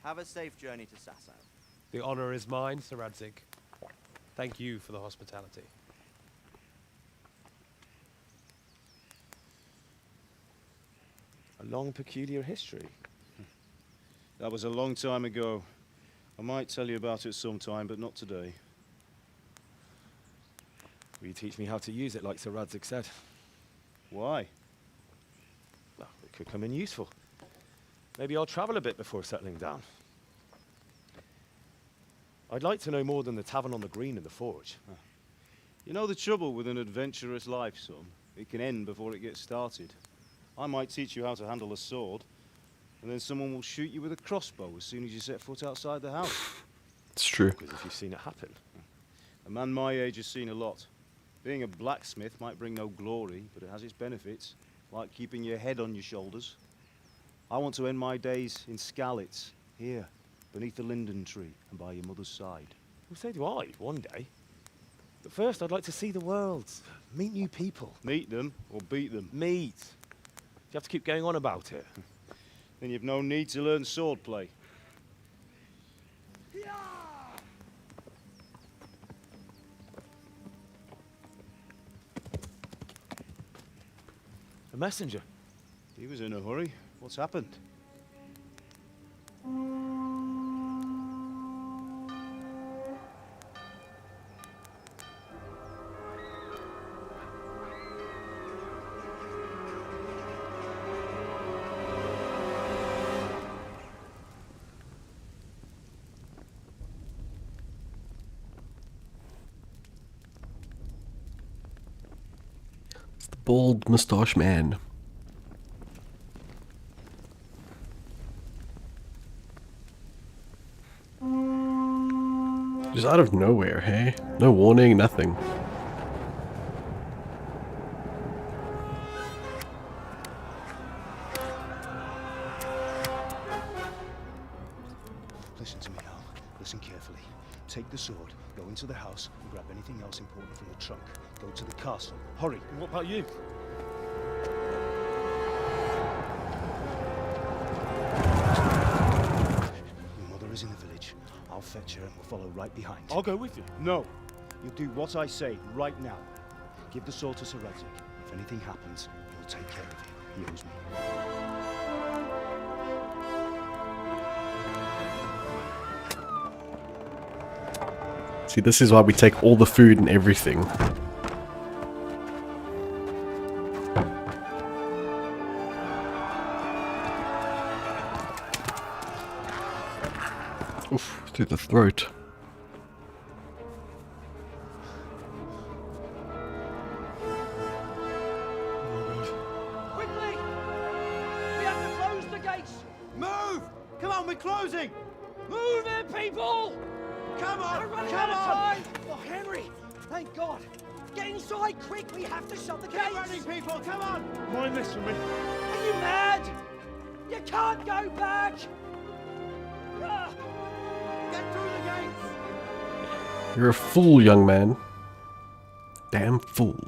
Have a safe journey to Sasau. The honor is mine, Sir Radzig. Thank you for the hospitality. A long, peculiar history. That was a long time ago. I might tell you about it sometime, but not today. Will you teach me how to use it like Sir Radzig said? Why? Well, it could come in useful. Maybe I'll travel a bit before settling down. I'd like to know more than the tavern on the green and the forge. You know the trouble with an adventurous life, son? It can end before it gets started. I might teach you how to handle a sword, and then someone will shoot you with a crossbow as soon as you set foot outside the house. It's true. Because if you've seen it happen. A man my age has seen a lot. Being a blacksmith might bring no glory, but it has its benefits, like keeping your head on your shoulders. I want to end my days in Skalitz, here, beneath the linden tree and by your mother's side. Well, so do I, one day. But first, I'd like to see the world, meet new people. Meet them or beat them? Meet. You have to keep going on about it. Then you've no need to learn swordplay. A messenger. He was in a hurry. What's happened? It's the bald moustache man. Just out of nowhere, hey? No warning, nothing. Listen to me now. Listen carefully. take the sword, go into the house, and grab anything else important from the trunk. Go to the castle. Hurry. And what about you? Your mother is in the village. I'll fetch her and we'll follow right behind. I'll go with you. No. You'll do what I say right now. Give the sword to Sir Radzik. If anything happens, he'll take care of you. He owes me. See, this is why we take all the food and everything. Oof, through the throat. Quickly! We have to close the gates! Move! Come on, we're closing! Move it, people! Come on! We're running Come out of on! time! Oh, Henry! Thank God! Get inside, quick! We have to shut the gates! Keep running, people! Come on! Mind this for me. Are you mad? You can't go back! Ah. Get through the gates! You're a fool, young man. Damn fool.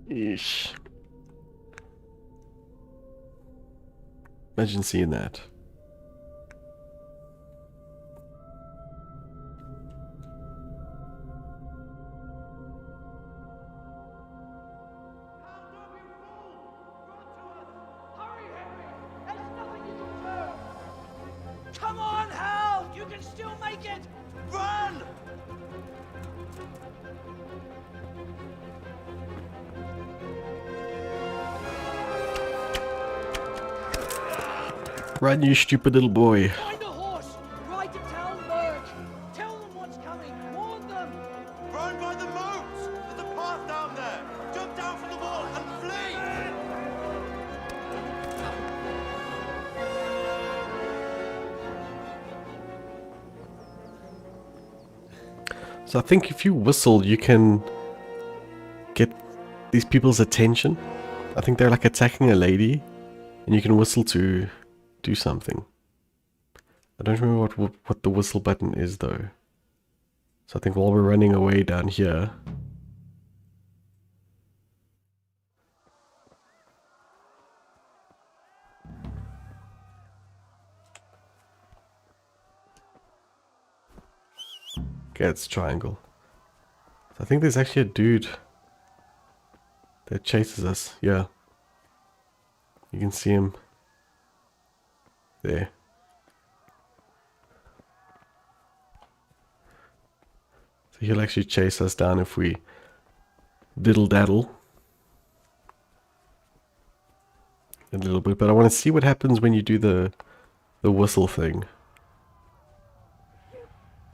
Eesh. Imagine seeing that. Come on, Hal! You can still make it! Run! Run, you stupid little boy. Find a horse! Ride to Talmberg! Tell them what's coming! Warn them! Run by the moats! There's a path down there! Jump down from the wall and flee! So I think if you whistle, you can get these people's attention. I think they're like attacking a lady, and you can whistle to do something. I don't remember what the whistle button is though. So I think while we're running away down here, okay, it's triangle. So I think there's actually a dude that chases us. Yeah, you can see him there. So he'll actually chase us down if we diddle daddle a little bit, but I want to see what happens when you do the whistle thing.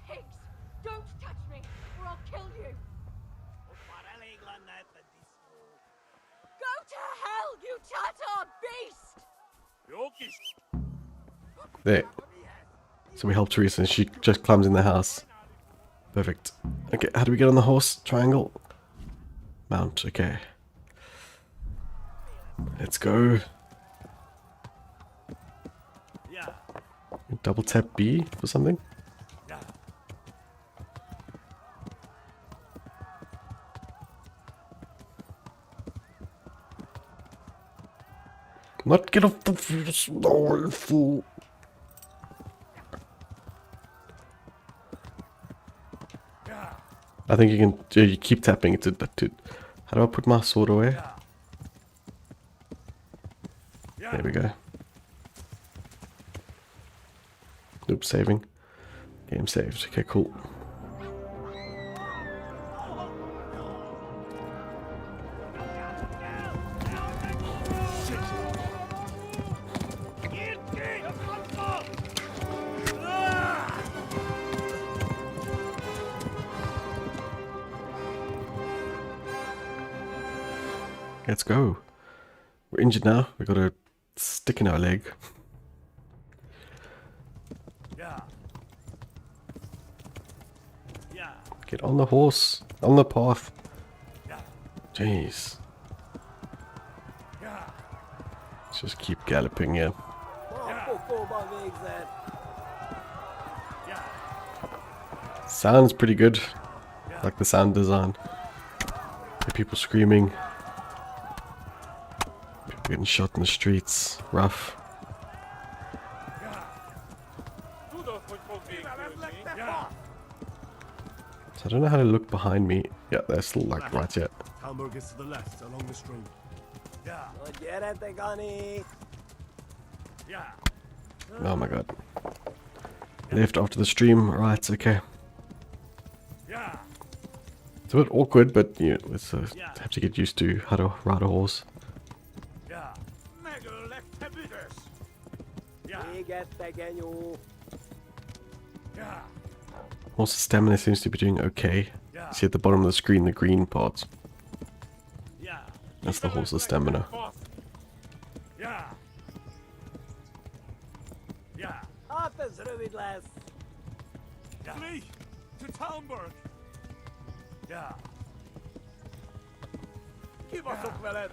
Pigs! Don't touch me, or I'll kill you! Go to hell, you Tatar beast! There. So we help Teresa and she just climbs in the house. Perfect. Okay, how do we get on the horse? Triangle. Mount, okay. Let's go. Double tap B for something? Not get off the floor, fool. I think you keep tapping it to how do I put my sword away? There we go. Oops, saving. Game saved. Okay, cool. Let's go. We're injured now. We got a stick in our leg. Get on the horse. On the path. Jeez. Just keep galloping, yeah. Sounds pretty good. Like the sound design. The people screaming. People getting shot in the streets. Rough. So I don't know how to look behind me. Yeah, they're still like right yet. Hamburg is to the left, along the stream. Oh my god. Left after the stream. Right, okay. It's a bit awkward, but you know, let's have to get used to how to ride a horse. Horse's stamina seems to be doing okay. See at the bottom of the screen the green parts. That's the horse's stamina. Flee to Talmberg. Give us up, Willem.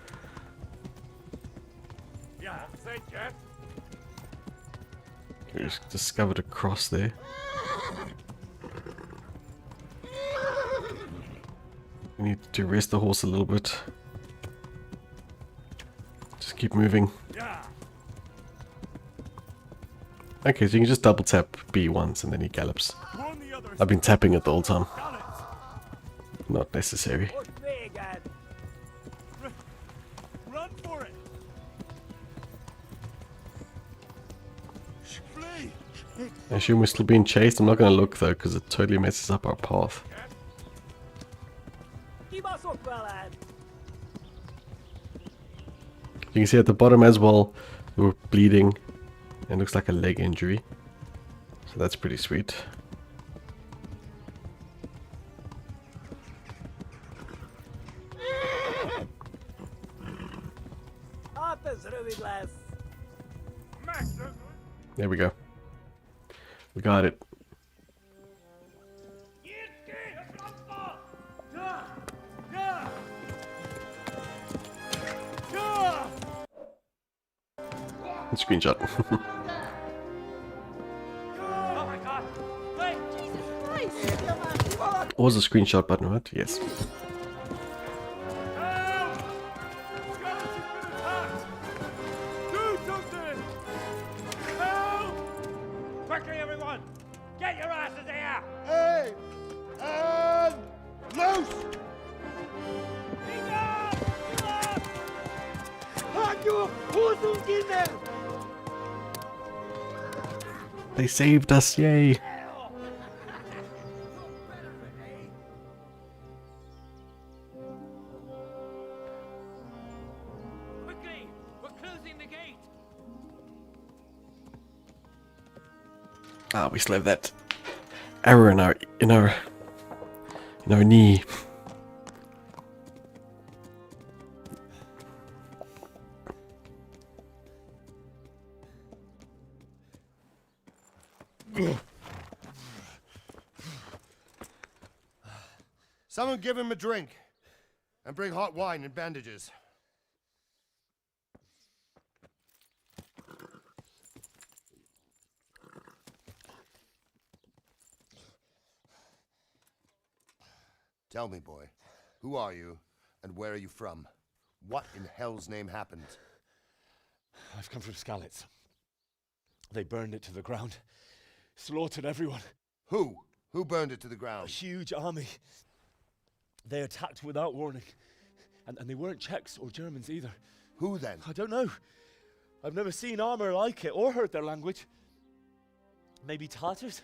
We just discovered a cross there. We need to rest the horse a little bit. Just keep moving. Okay, so you can just double tap B once and then he gallops. I've been tapping it the whole time. Not necessary. Run for it. Flee. I assume we're still being chased. I'm not going to look though, because it totally messes up our path. You can see at the bottom as well, we're bleeding. It looks like a leg injury. So that's pretty sweet. There we go. We got it. Screenshot. What was the screenshot button, right? Yes. Quickly, everyone! Get your asses here! Hey! And loose! They saved us, yay! Quickly! We're closing the gate! Ah, we still have that arrow in our knee. Someone give him a drink. And bring hot wine and bandages. Tell me, boy, who are you, and where are you from? What in hell's name happened? I've come from Skalitz. They burned it to the ground. Slaughtered everyone. Who? Who burned it to the ground? A huge army. They attacked without warning. And they weren't Czechs or Germans either. Who then? I don't know. I've never seen armor like it or heard their language. Maybe Tatars?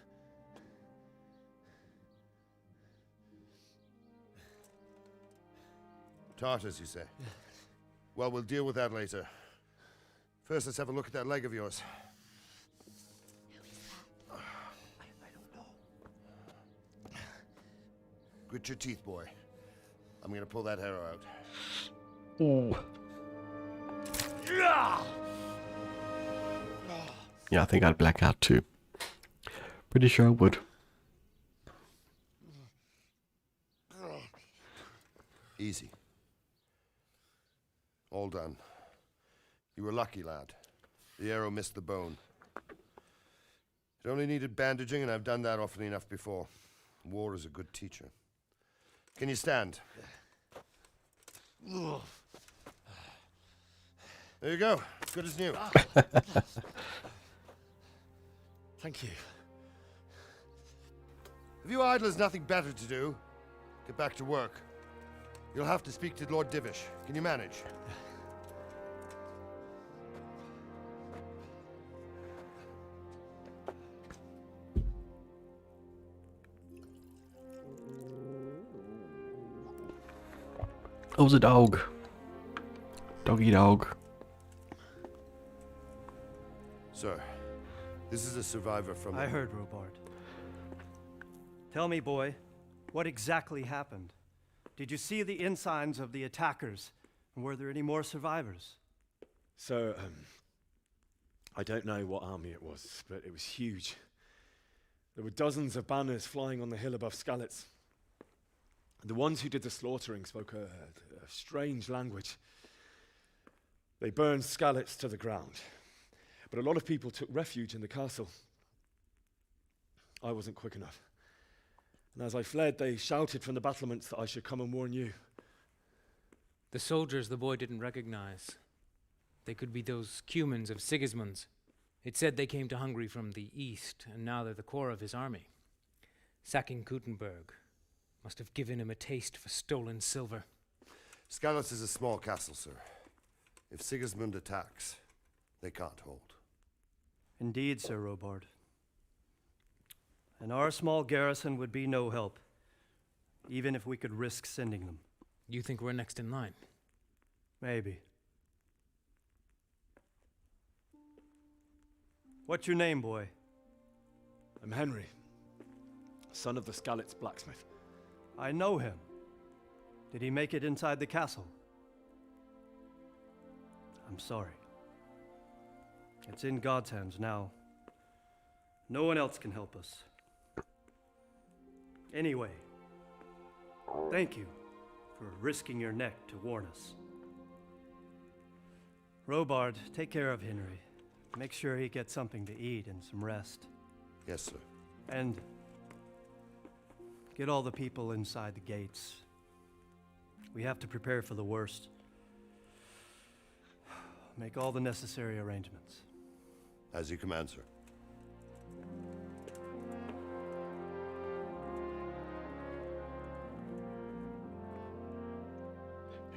Tartars, you say? Yeah. Well, we'll deal with that later. First, let's have a look at that leg of yours. I don't know. Grit your teeth, boy. I'm gonna pull that arrow out. Ooh. Yeah, I think I'd black out too. Pretty sure I would. Easy. All done. You were lucky, lad. The arrow missed the bone. It only needed bandaging, and I've done that often enough before. War is a good teacher. Can you stand? There you go. Good as new. Thank you. If you idlers nothing better to do, get back to work. You'll have to speak to Lord Divish. Can you manage? Oh, the dog. Doggy dog. Sir, this is a survivor from... I heard, Robard. Tell me, boy, what exactly happened? Did you see the ensigns of the attackers? And were there any more survivors? So, I don't know what army it was, but it was huge. There were dozens of banners flying on the hill above Skalitz. The ones who did the slaughtering spoke a strange language. They burned Skalitz to the ground, but a lot of people took refuge in the castle. I wasn't quick enough. And as I fled, they shouted from the battlements that I should come and warn you. The soldiers the boy didn't recognize. They could be those Cumans of Sigismund's. It said they came to Hungary from the east, and now they're the core of his army. Sacking Gutenberg must have given him a taste for stolen silver. Skalitz is a small castle, sir. If Sigismund attacks, they can't hold. Indeed, Sir Robard. And our small garrison would be no help, even if we could risk sending them. You think we're next in line? Maybe. What's your name, boy? I'm Henry, son of the Skalitz blacksmith. I know him. Did he make it inside the castle? I'm sorry. It's in God's hands now. No one else can help us. Anyway, thank you for risking your neck to warn us. Robard, take care of Henry. Make sure he gets something to eat and some rest. Yes, sir. And get all the people inside the gates. We have to prepare for the worst. Make all the necessary arrangements. As you command, sir.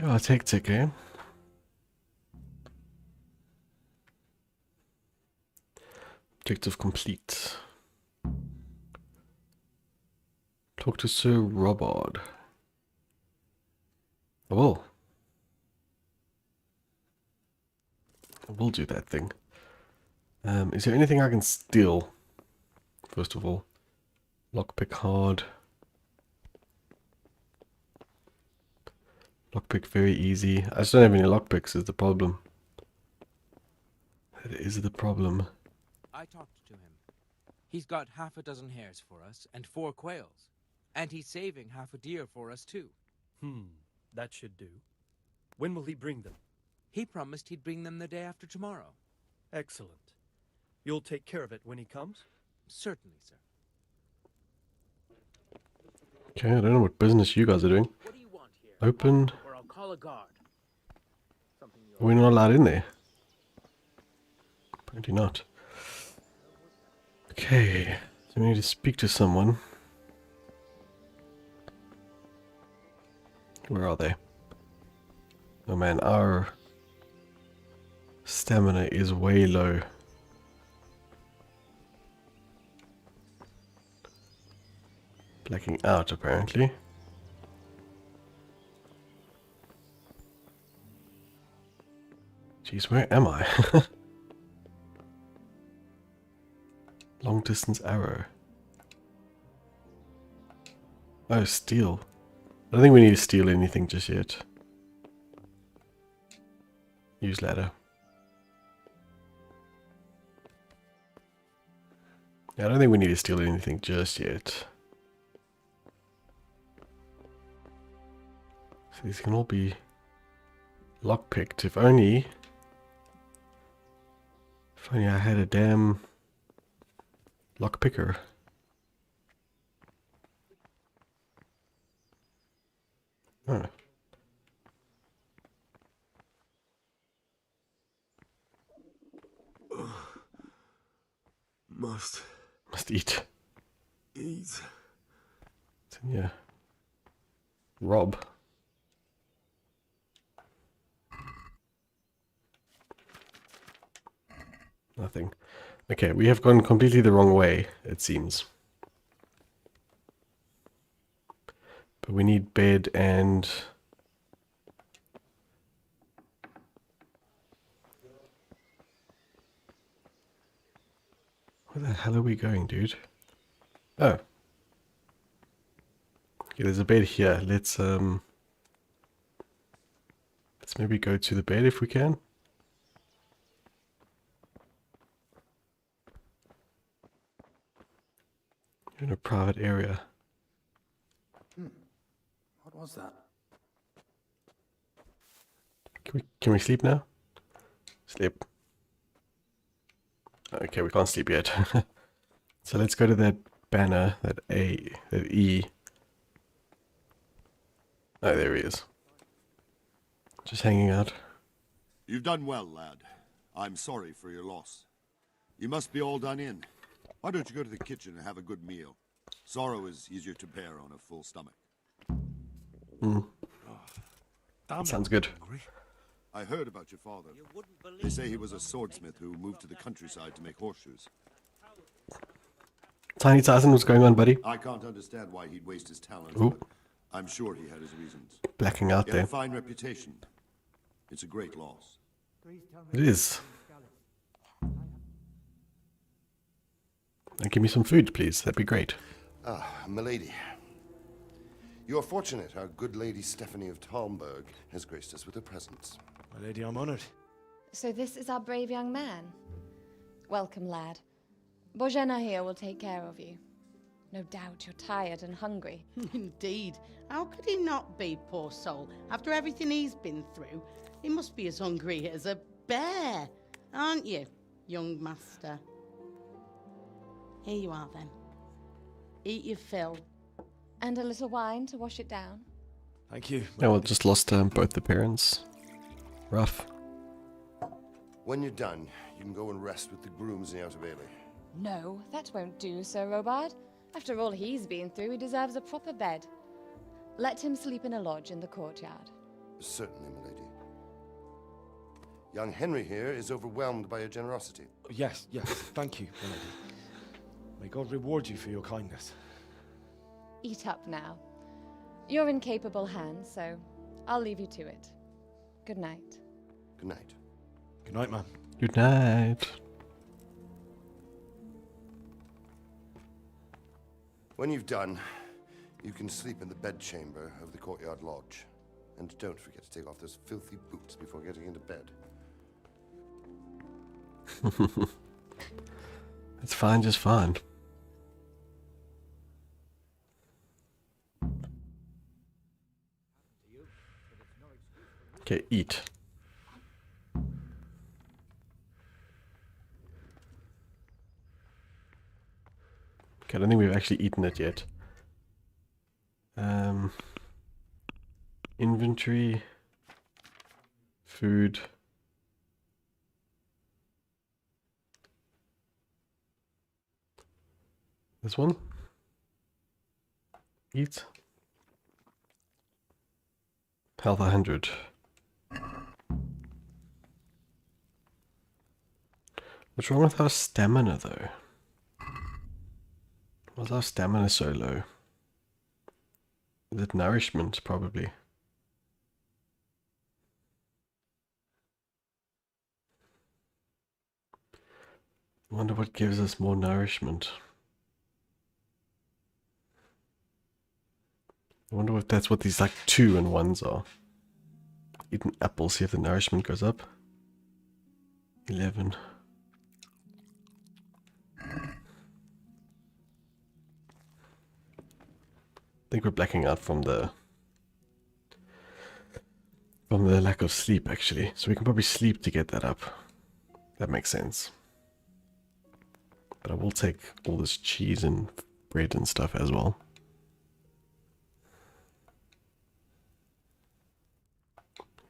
Ja, it's hectic, eh? Objective complete. Talk to Sir Robard. I will. I will do that thing. Is there anything I can steal? First of all. Lockpick hard. Lockpick very easy. I just don't have any lockpicks is the problem. That is the problem. I talked to him. He's got half a dozen hares for us and 4 quails. And he's saving half a deer for us too. That should do. When will he bring them? He promised he'd bring them the day after tomorrow. Excellent. You'll take care of it when he comes? Certainly, sir. Okay, I don't know what business you guys are doing. What do you want here? Open. Or I'll call a guard. We're not allowed in there. Apparently not. Okay, so we need to speak to someone. Where are they? Oh man, our stamina is way low. Blacking out, apparently. Jeez, where am I? Long distance arrow. Oh, steel. I don't think we need to steal anything just yet. Use ladder. Yeah, I don't think we need to steal anything just yet. So these can all be lockpicked. If only I had a damn lockpicker. Oh. Must eat. Eat. Yeah. Rob. Nothing. Okay, we have gone completely the wrong way, it seems. But we need bed and... Where the hell are we going, dude? Oh. Okay, there's a bed here. Let's maybe go to the bed if we can. In a private area. What was that? Can we sleep now? Sleep. Okay, we can't sleep yet. So let's go to that banner, that E. Oh, there he is. Just hanging out. You've done well, lad. I'm sorry for your loss. You must be all done in. Why don't you go to the kitchen and have a good meal? Sorrow is easier to bear on a full stomach. Sounds good. I heard about your father. They say he was a swordsmith who moved to the countryside to make horseshoes. Tiny Tyson, what's going on, buddy? I can't understand why he'd waste his talents, Ooh. but I'm sure he had his reasons. Blacking out He there. had a fine reputation. It's a great loss. It is. Give me some food, please. That'd be great. Ah, milady. You are fortunate our good lady Stephanie of Talmberg has graced us with her presence. My lady, I'm honored. So this is our brave young man. Welcome, lad. Bojena here will take care of you. No doubt you're tired and hungry. Indeed. How could he not be, poor soul? After everything he's been through, he must be as hungry as a bear, aren't you, young master? Here you are, then. Eat your fill. And a little wine to wash it down. Thank you. Yeah, well, just lost both the parents. Rough. When you're done, you can go and rest with the grooms in the Outer Bailey. No, that won't do, Sir Robard. After all he's been through, he deserves a proper bed. Let him sleep in a lodge in the courtyard. Certainly, milady. Young Henry here is overwhelmed by your generosity. Yes, thank you, my lady. May God reward you for your kindness. Eat up now. You're in capable hands, so I'll leave you to it. Good night. Good night. Good night, man. Good night. When you've done, you can sleep in the bedchamber of the courtyard lodge. And don't forget to take off those filthy boots before getting into bed. It's fine, just fine. Okay, eat. Okay, I don't think we've actually eaten it yet. Inventory. Food. This one. Eat. Health 100. What's wrong with our stamina though? Why's our stamina so low? Is it nourishment, probably? I wonder what gives us more nourishment. I wonder if that's what these like 2 and 1s are. Eat an apple, see if the nourishment goes up. 11. I think we're blacking out from the lack of sleep, actually. So we can probably sleep to get that up. That makes sense. But I will take all this cheese and bread and stuff as well.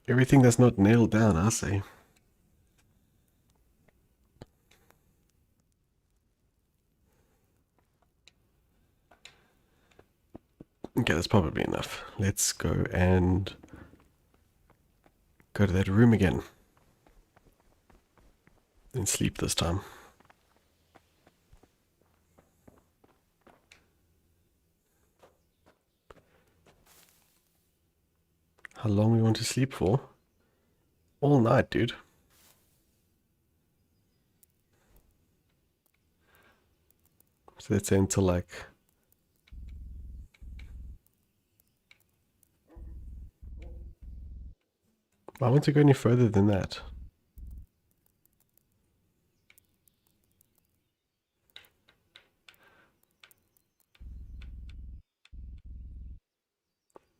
Everything that's not nailed down, I say. Okay, that's probably enough. Let's go and go to that room again. And sleep this time. How long we want to sleep for? All night, dude. So let's say until like... I want to go any further than that.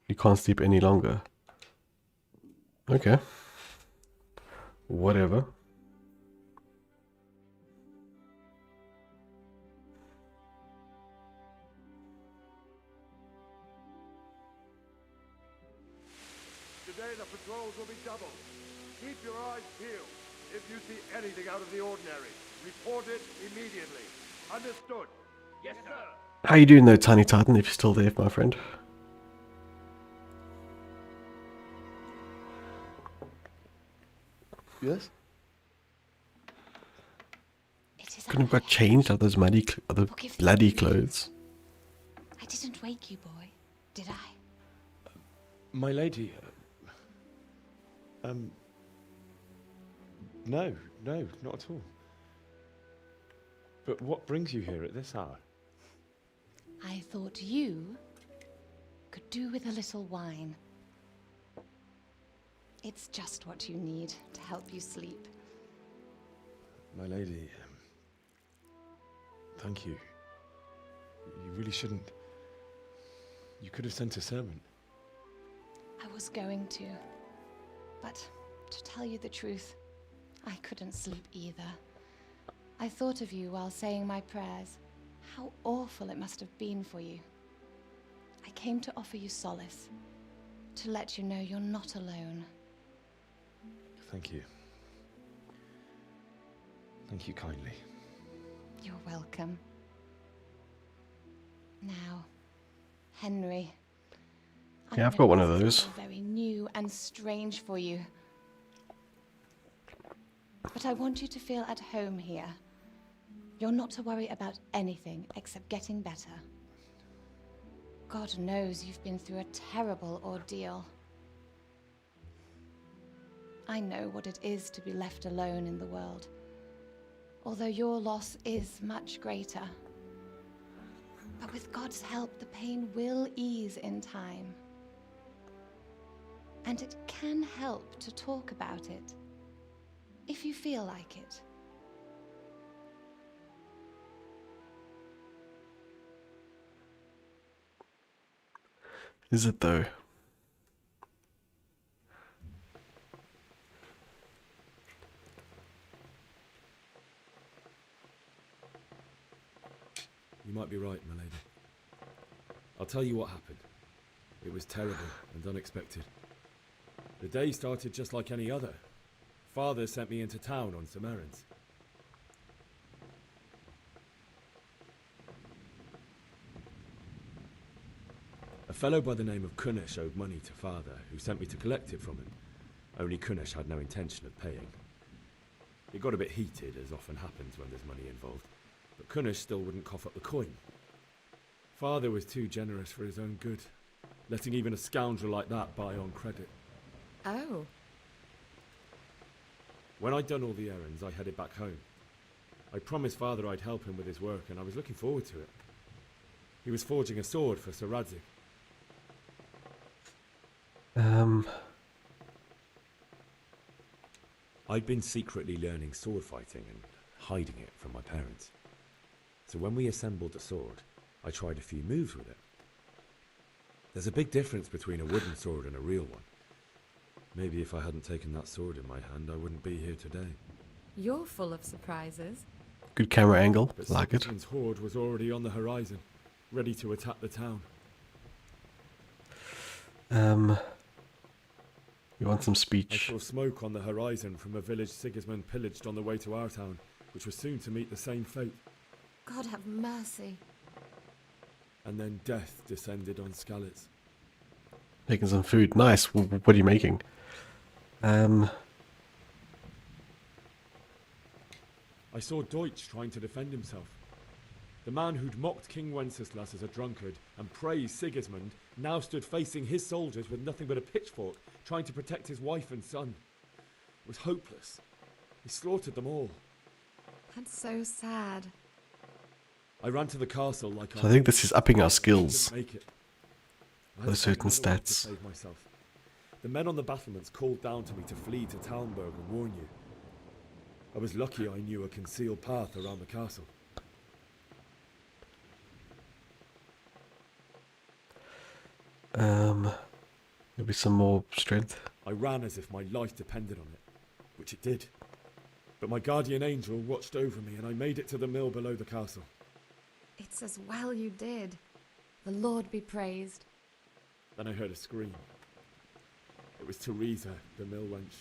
You can't sleep any longer. Okay. Whatever. Today the patrols will be doubled. Keep your eyes peeled. If you see anything out of the ordinary, report it immediately. Understood? Yes, sir. How you doing though, Tiny Titan, if you're still there, my friend? Yes? Couldn't have got changed out of those muddy, other bloody clothes. I didn't wake you, boy, did I? My lady. No, not at all. But what brings you here at this hour? I thought you could do with a little wine. It's just what you need to help you sleep. My lady, thank you. You really shouldn't. You could have sent a servant. I was going to, but to tell you the truth, I couldn't sleep either. I thought of you while saying my prayers. How awful it must have been for you. I came to offer you solace, to let you know you're not alone. Thank you. Thank you kindly. You're welcome. Now, Henry. Yeah, I've got one of those. Very new and strange for you. But I want you to feel at home here. You're not to worry about anything except getting better. God knows you've been through a terrible ordeal. I know what it is to be left alone in the world, although your loss is much greater. But with God's help, the pain will ease in time. And it can help to talk about it, if you feel like it. Is it though? You might be right, my lady. I'll tell you what happened. It was terrible and unexpected. The day started just like any other. Father sent me into town on some errands. A fellow by the name of Kunesh owed money to father, who sent me to collect it from him. Only Kunesh had no intention of paying. It got a bit heated, as often happens when there's money involved, but Kunesh still wouldn't cough up the coin. Father was too generous for his own good, letting even a scoundrel like that buy on credit. Oh. When I'd done all the errands, I headed back home. I promised Father I'd help him with his work, and I was looking forward to it. He was forging a sword for Sir Radzik. I'd been secretly learning sword fighting and hiding it from my parents. So when we assembled the sword, I tried a few moves with it. There's a big difference between a wooden sword and a real one. Maybe if I hadn't taken that sword in my hand, I wouldn't be here today. You're full of surprises. Good camera angle, But like it. Sigismund's horde was already on the horizon, ready to attack the town. You want some I speech? saw smoke on the horizon from a village Sigismund pillaged on the way to our town, which was soon to meet the same fate. God have mercy. And then death descended on Skalitz. Making some food. Nice. What are you making? I saw Deutsch trying to defend himself. The man who'd mocked King Wenceslas as a drunkard and praised Sigismund now stood facing his soldiers with nothing but a pitchfork, trying to protect his wife and son. It was hopeless. He slaughtered them all. That's so sad. I ran to the castle like So I think this is upping our skills. Make it. I Those had to certain find another way to stats. save myself. The men on the battlements called down to me to flee to Talmberg and warn you. I was lucky I knew a concealed path around the castle. Maybe some more strength. I ran as if my life depended on it, which it did. But my guardian angel watched over me and I made it to the mill below the castle. It's as well you did. The Lord be praised. Then I heard a scream. It was Teresa, the mill wench.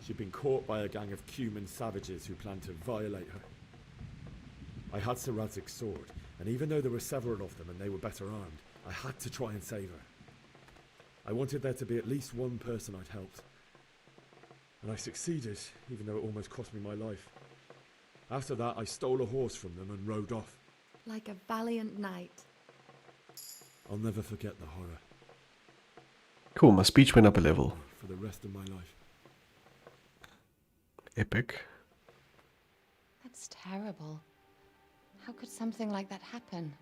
She'd been caught by a gang of Cuman savages who planned to violate her. I had Sir Radzik's sword, and even though there were several of them and they were better armed, I had to try and save her. I wanted there to be at least one person I'd helped. And I succeeded, even though it almost cost me my life. After that, I stole a horse from them and rode off. Like a valiant knight. I'll never forget the horror. Cool, my speech went up a level. For the rest of my life. Epic. That's terrible. How could something like that happen?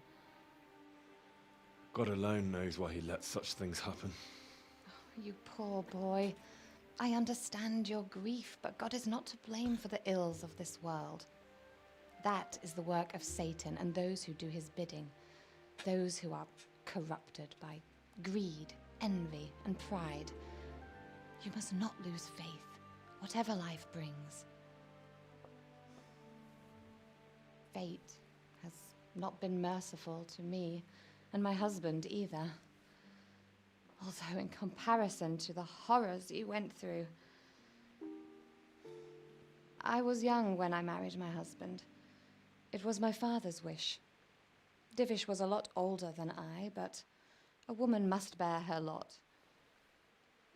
God alone knows why he lets such things happen. You poor boy. I understand your grief, but God is not to blame for the ills of this world. That is the work of Satan and those who do his bidding. Those who are corrupted by greed, envy, and pride. You must not lose faith, whatever life brings. Fate has not been merciful to me, and my husband either. Although in comparison to the horrors you went through. I was young when I married my husband. It was my father's wish. Divish was a lot older than I, but a woman must bear her lot.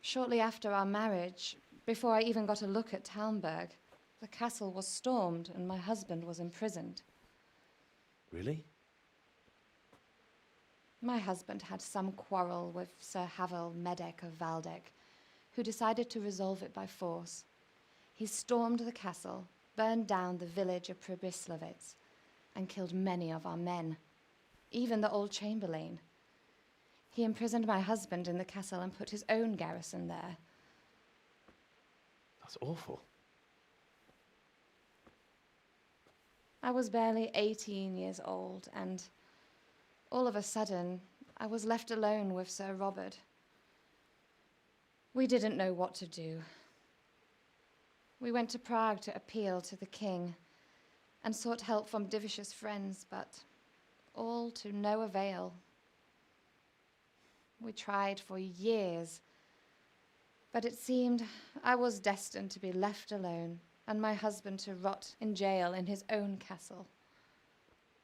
Shortly after our marriage, before I even got a look at Talmberg, the castle was stormed and my husband was imprisoned. Really? My husband had some quarrel with Sir Havel Medek of Valdek, who decided to resolve it by force. He stormed the castle, burned down the village of Pribyslavitz, and killed many of our men, even the old chamberlain. He imprisoned my husband in the castle and put his own garrison there. That's awful. I was barely 18 years old, and all of a sudden, I was left alone with Sir Robert. We didn't know what to do. We went to Prague to appeal to the king and sought help from Divish's friends, but all to no avail. We tried for years, but it seemed I was destined to be left alone and my husband to rot in jail in his own castle.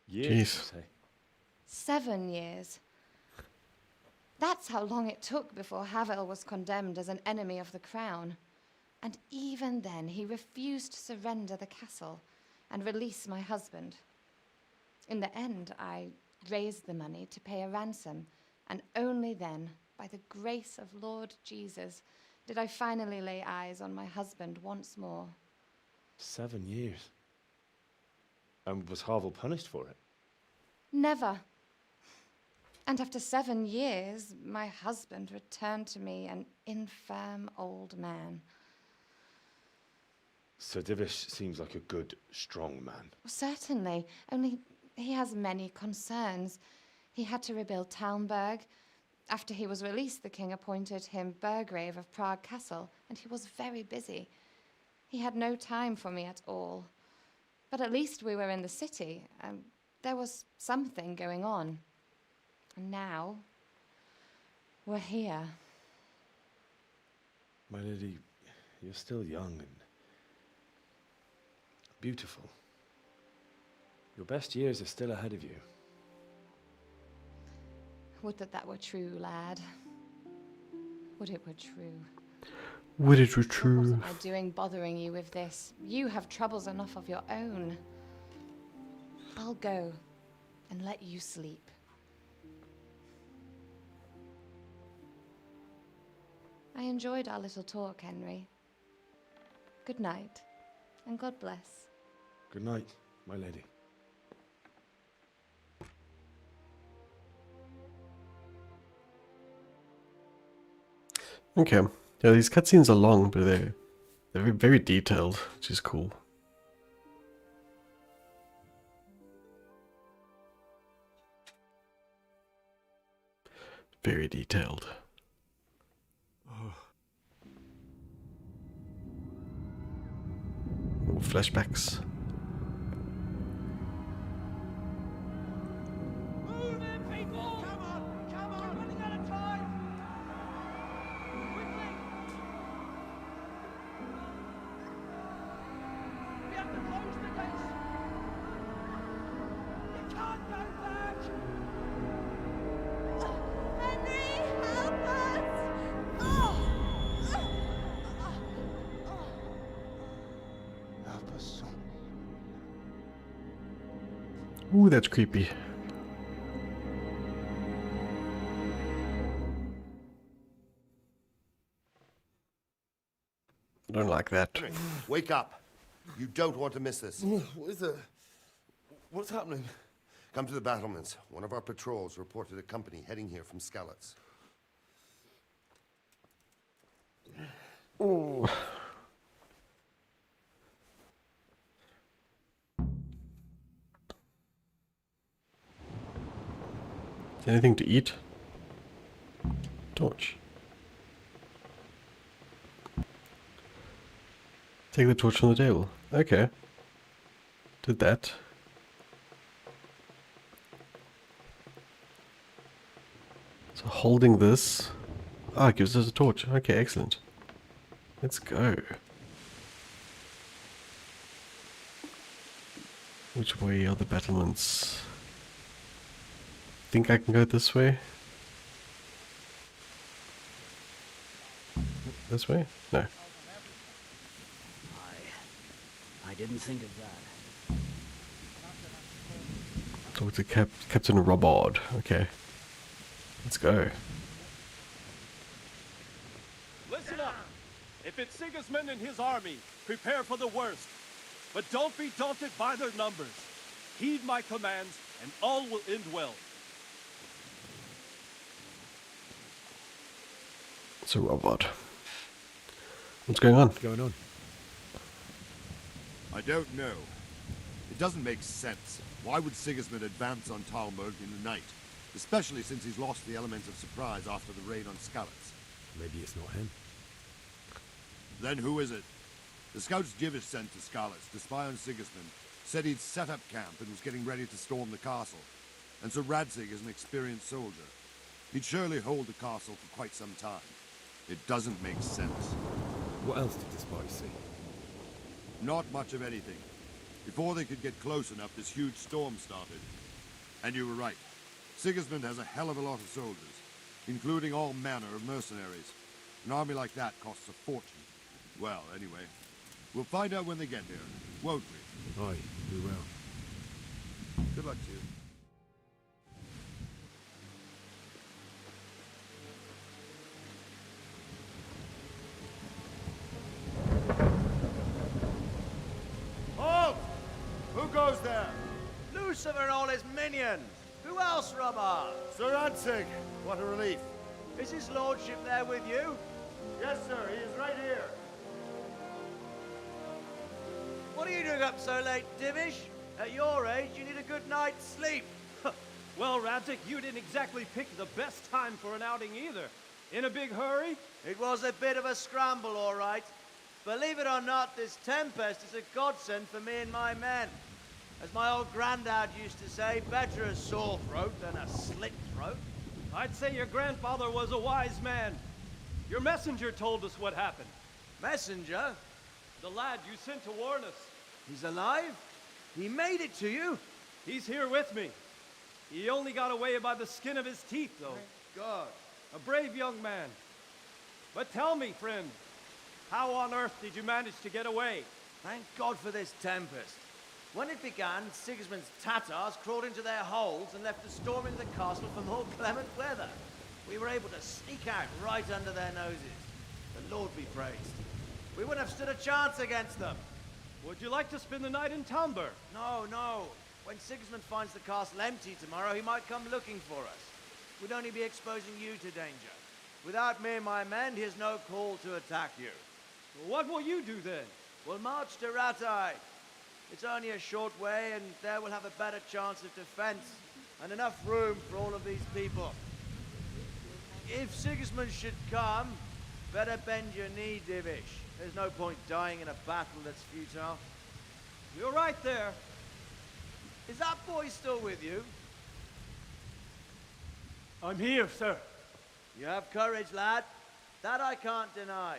Years, you say? 7 years. That's how long it took before Havel was condemned as an enemy of the crown. And even then, he refused to surrender the castle and release my husband. In the end, I raised the money to pay a ransom, and only then, by the grace of Lord Jesus, did I finally lay eyes on my husband once more. 7 years. And was Havel punished for it? Never. And after 7 years, my husband returned to me an infirm old man. Sir Divish seems like a good, strong man. Certainly, only he has many concerns. He had to rebuild Talmberg. After he was released, the king appointed him Burgrave of Prague Castle, and he was very busy. He had no time for me at all. But at least we were in the city, and there was something going on. And now, we're here. My lady, you're still young and beautiful. Your best years are still ahead of you. Would that were true, lad. Would it were true. Would it were What true. am I doing bothering you with this? You have troubles enough of your own. I'll go and let you sleep. I enjoyed our little talk, Henry. Good night, and God bless. Good night, my lady. Okay. Yeah, these cutscenes are long, but they're very, very detailed, which is cool. Very detailed. Ooh, flashbacks. Move in, people! Come on! Come on! We're running out of time! Quickly! We have to close the gates! You can't go back! Henry, help us! Help us. Ooh, that's creepy. I don't like that. Henry, wake up. You don't want to miss this. What is it? What's happening? Come to the battlements. One of our patrols reported a company heading here from Skalitz. Oh. Anything to eat? Torch. Take the torch from the table. Okay. Did that. So holding this. Ah, it gives us a torch. Okay, excellent. Let's go. Which way are the battlements? Think I can go this way? This way? No. I didn't think of that. Talk to Captain Robard. Okay. Let's go. Listen up! If it's Sigismund and his army, prepare for the worst. But don't be daunted by their numbers. Heed my commands, and all will end well. So Robard. What's going on? What's going on? I don't know. It doesn't make sense. Why would Sigismund advance on Talmberg in the night? Especially since he's lost the element of surprise after the raid on Skalitz. Maybe it's not him. Then who is it? The scouts Jivish sent to Skalitz to spy on Sigismund said he'd set up camp and was getting ready to storm the castle. And so Radzig is an experienced soldier. He'd surely hold the castle for quite some time. It doesn't make sense. What else did the spies see? Not much of anything. Before they could get close enough, this huge storm started. And you were right. Sigismund has a hell of a lot of soldiers. including all manner of mercenaries. An army like that costs a fortune. Well, anyway, we'll find out when they get here, won't we? Aye, we will. Good luck to you. Halt! Who goes there? Lucifer and all his minions! Who else, Robber? Sir Ansig, what a relief. Is his lordship there with you? Yes, sir, he is right here. What are you doing up so late, Divish? At your age, you need a good night's sleep. Well, Radzik, you didn't exactly pick the best time for an outing either. In a big hurry? It was a bit of a scramble, all right. Believe it or not, this tempest is a godsend for me and my men. As my old granddad used to say, better a sore throat than a slit throat. I'd say your grandfather was a wise man. Your messenger told us what happened. Messenger? The lad you sent to warn us. He's alive? He made it to you? He's here with me. He only got away by the skin of his teeth, though. Thank God. A brave young man. But tell me, friend, how on earth did you manage to get away? Thank God for this tempest. When it began, Sigismund's Tatars crawled into their holes and left us storming the castle for more clement weather. We were able to sneak out right under their noses. The Lord be praised. We wouldn't have stood a chance against them. Would you like to spend the night in Talmberg? No, no. When Sigismund finds the castle empty tomorrow, he might come looking for us. We'd only be exposing you to danger. Without me and my men, he has no call to attack you. What will you do then? We'll march to Ratai. It's only a short way, and there we'll have a better chance of defense and enough room for all of these people. If Sigismund should come, better bend your knee, Divish. There's no point dying in a battle that's futile. You're right there. Is that boy still with you? I'm here, sir. You have courage, lad. That I can't deny.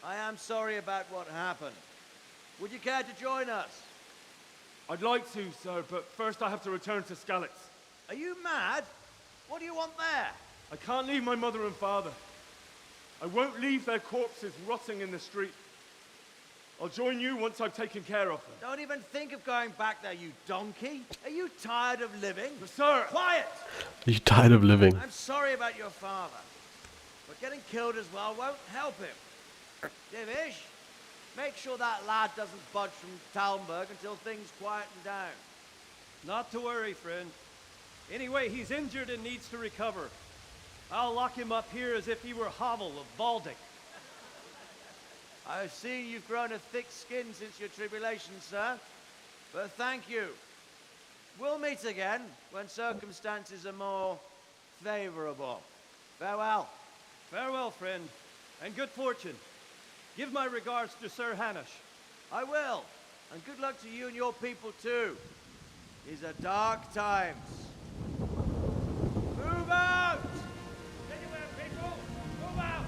I am sorry about what happened. Would you care to join us? I'd like to, sir, but first I have to return to Skalitz. Are you mad? What do you want there? I can't leave my mother and father. I won't leave their corpses rotting in the street. I'll join you once I've taken care of them. Don't even think of going back there, you donkey. Are you tired of living? Sir! Quiet! Are you tired of living? I'm sorry about your father, but getting killed as well won't help him. Divish, make sure that lad doesn't budge from Talmberg until things quieten down. Not to worry, friend. Anyway, he's injured and needs to recover. I'll lock him up here as if he were Havel of Baldic. I've seen you've grown a thick skin since your tribulation, sir. But thank you. We'll meet again when circumstances are more favorable. Farewell. Farewell, friend, and good fortune. Give my regards to Sir Hanush. I will. And good luck to you and your people, too. These are dark times. Move out! Anywhere, people! Move out!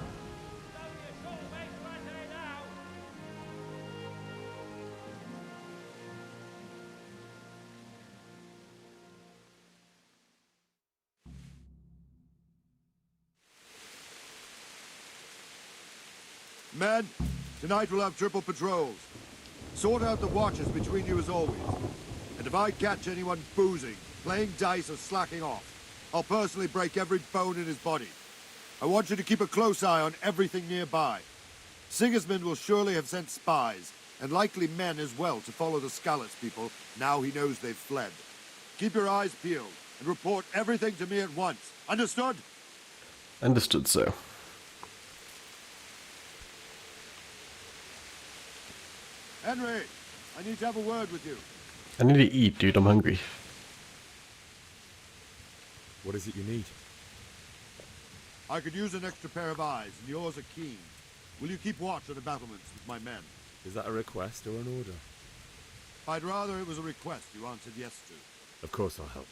It's only a short way to Rattay now. Men, tonight we'll have triple patrols. Sort out the watches between you as always. And if I catch anyone boozing, playing dice or slacking off, I'll personally break every bone in his body. I want you to keep a close eye on everything nearby. Sigismund will surely have sent spies, and likely men as well, to follow the Skalitz people now he knows they've fled. Keep your eyes peeled, and report everything to me at once. Understood? Understood, sir. Henry, I need to have a word with you. I need to eat, dude. I'm hungry. What is it you need? I could use an extra pair of eyes, and yours are keen. Will you keep watch on the battlements with my men? Is that a request or an order? I'd rather it was a request you answered yes to. Of course I'll help.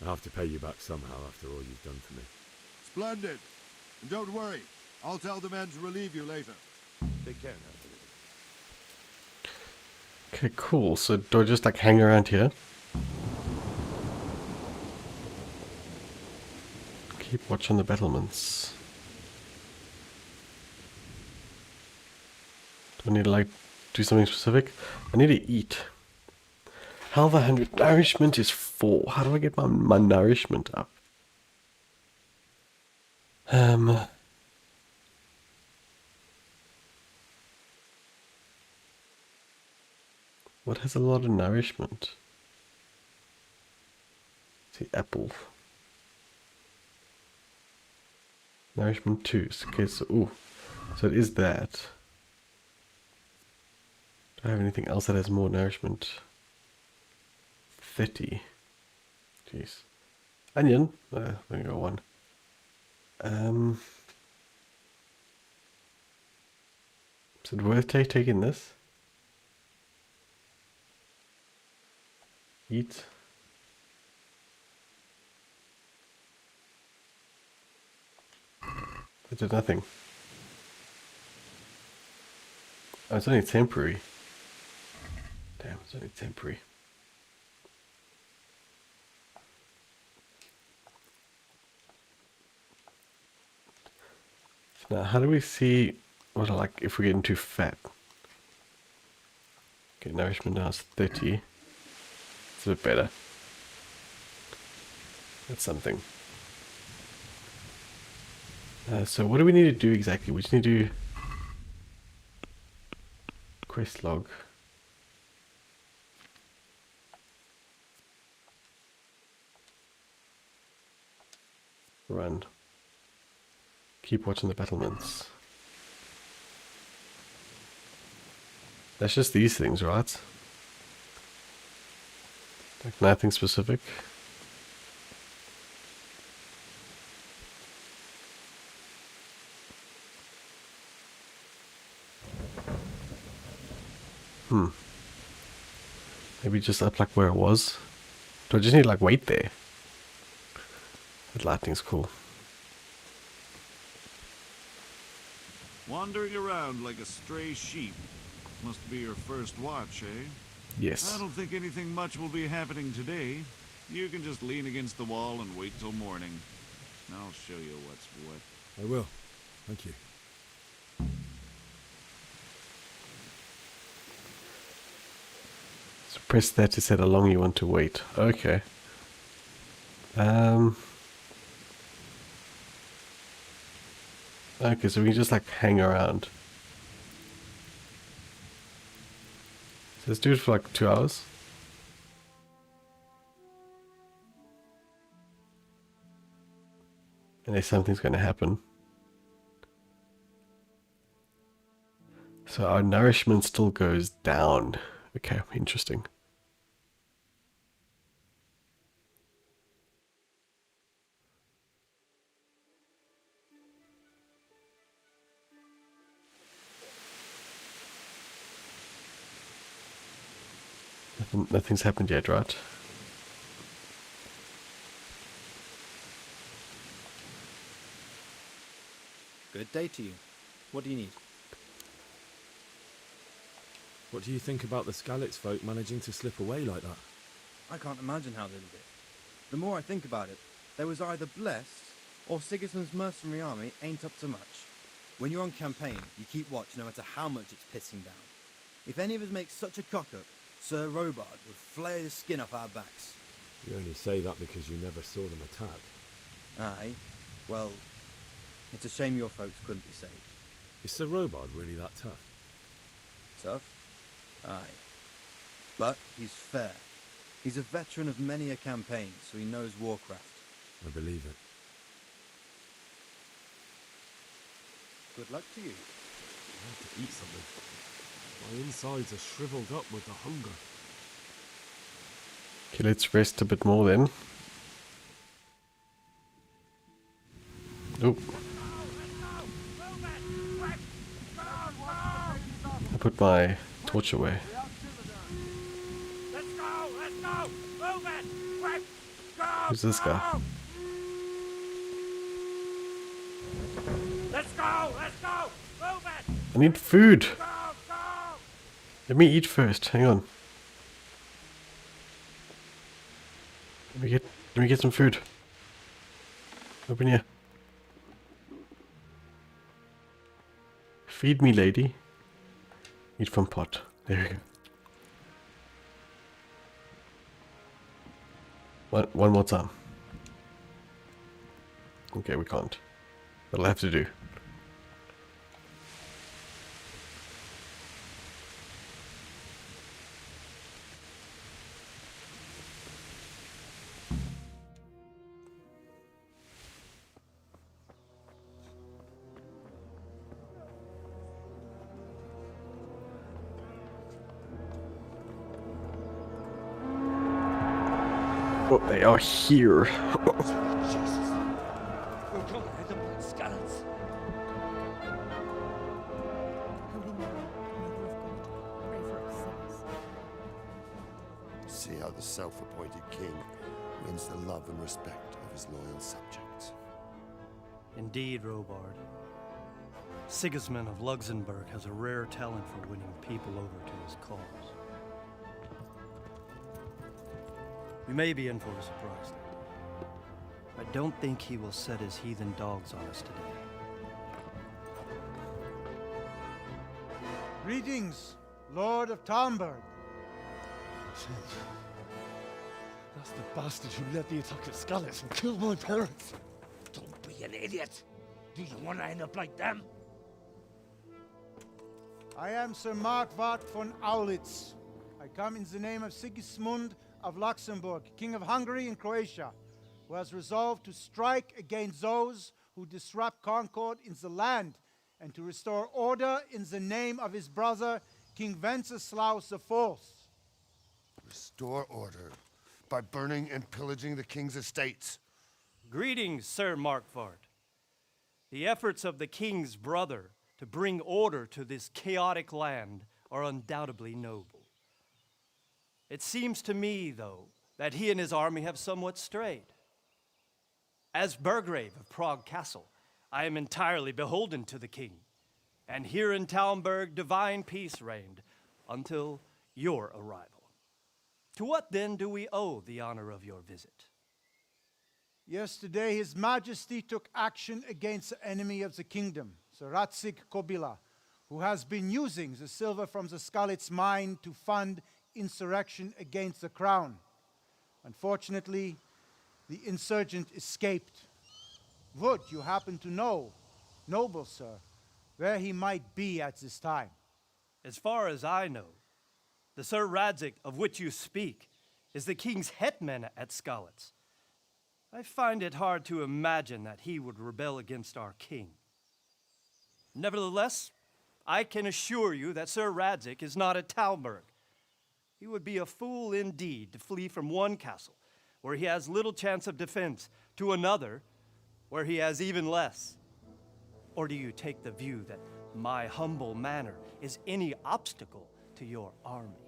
I'll have to pay you back somehow after all you've done for me. Splendid. And don't worry, I'll tell the men to relieve you later. Take care now. Okay, cool. So do I just like hang around here? Keep watch on the battlements. Do I need to like do something specific? I need to eat. Health 100. Nourishment is 4. How do I get my nourishment up? What has a lot of nourishment? See, apple. Nourishment 2. Okay, so ooh. So it is that. Do I have anything else that has more nourishment? 30. Jeez. Onion. There we go, 1. Is it worth taking this? Eat. I did nothing. Oh, it's only temporary. Damn, it's only temporary. Now, how do we see what like if we're getting too fat? Okay, nourishment now is 30. It's a bit better. That's something. So what do we need to do exactly? We just need to do quest log. Run. Keep watching the battlements. That's just these things, right? Like nothing specific. Maybe just up like where it was. Do I just need to like wait there? That lightning's cool. Wandering around like a stray sheep. Must be your first watch, eh? Yes. I don't think anything much will be happening today. You can just lean against the wall and wait till morning. I'll show you what's what. I will. Thank you. So press that to set how long you want to wait. Okay. Okay, so we can just like hang around. So let's do it for like 2 hours. Unless something's going to happen. So our nourishment still goes down. Okay, interesting. Nothing's happened yet, right? Good day to you. What do you need? What do you think about the Skalitz folk managing to slip away like that? I can't imagine how they did it. The more I think about it, they was either blessed, or Sigismund's mercenary army ain't up to much. When you're on campaign, you keep watch no matter how much it's pissing down. If any of us make such a cock-up, Sir Robard would flay the skin off our backs. You only say that because you never saw them attack. Aye. Well, it's a shame your folks couldn't be saved. Is Sir Robard really that tough? Tough? Aye. But he's fair. He's a veteran of many a campaign, so he knows warcraft. I believe it. Good luck to you. I have to eat something. My insides are shriveled up with the hunger. Okay, let's rest a bit more then. Oh. I put my torch away. Who's this guy? Let's go! Let's go! Move it! I need food. Let me eat first. Hang on. Let me get some food. Open here. Feed me, lady. Eat from pot. There we go. One more time. Okay, we can't. That'll have to do. Oh, they are here. See how the self-appointed king wins the love and respect of his loyal subjects. Indeed, Robard. Sigismund of Luxembourg has a rare talent for winning people over to his cause. We may be in for a surprise, though. I don't think he will set his heathen dogs on us today. Greetings, Lord of Talmberg. That's the bastard who led the attack at Skalitz and killed my parents. Don't be an idiot. Do you want to end up like them? I am Sir Markwart von Aulitz. I come in the name of Sigismund of Luxembourg, King of Hungary and Croatia, who has resolved to strike against those who disrupt concord in the land and to restore order in the name of his brother, King Wenceslaus IV. Restore order by burning and pillaging the king's estates. Greetings, Sir Markwart. The efforts of the king's brother to bring order to this chaotic land are undoubtedly noble. It seems to me, though, that he and his army have somewhat strayed. As Burgrave of Prague Castle, I am entirely beholden to the king, and here in Talmberg divine peace reigned until your arrival. To what then do we owe the honor of your visit? Yesterday, His Majesty took action against the enemy of the kingdom, Sir Radzig Kobyla, who has been using the silver from the Skalitz mine to fund insurrection against the crown. Unfortunately, the insurgent escaped. Would you happen to know, noble sir, where he might be at this time? As far as I know, the Sir Radzig of which you speak is the king's hetman at Skalitz. I find it hard to imagine that he would rebel against our king. Nevertheless, I can assure you that Sir Radzig is not at Talmberg. He would be a fool indeed to flee from one castle, where he has little chance of defense, to another, where he has even less. Or do you take the view that my humble manner is any obstacle to your army?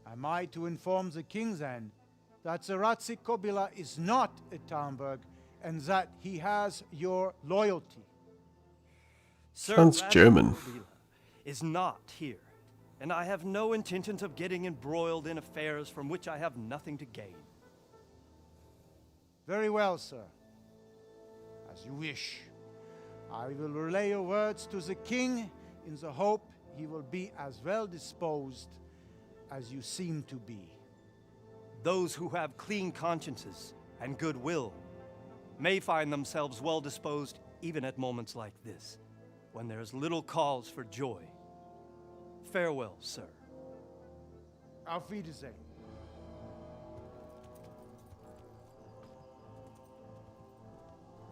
Am I to inform the king then that Sir Radzig Kobyla is not at Talmberg and that he has your loyalty? Sounds German. Is not here, and I have no intentions of getting embroiled in affairs from which I have nothing to gain. Very well, sir. As you wish. I will relay your words to the king in the hope he will be as well disposed as you seem to be. Those who have clean consciences and goodwill may find themselves well disposed even at moments like this, when there is little cause for joy. Farewell, sir. Auf Wiedersehen.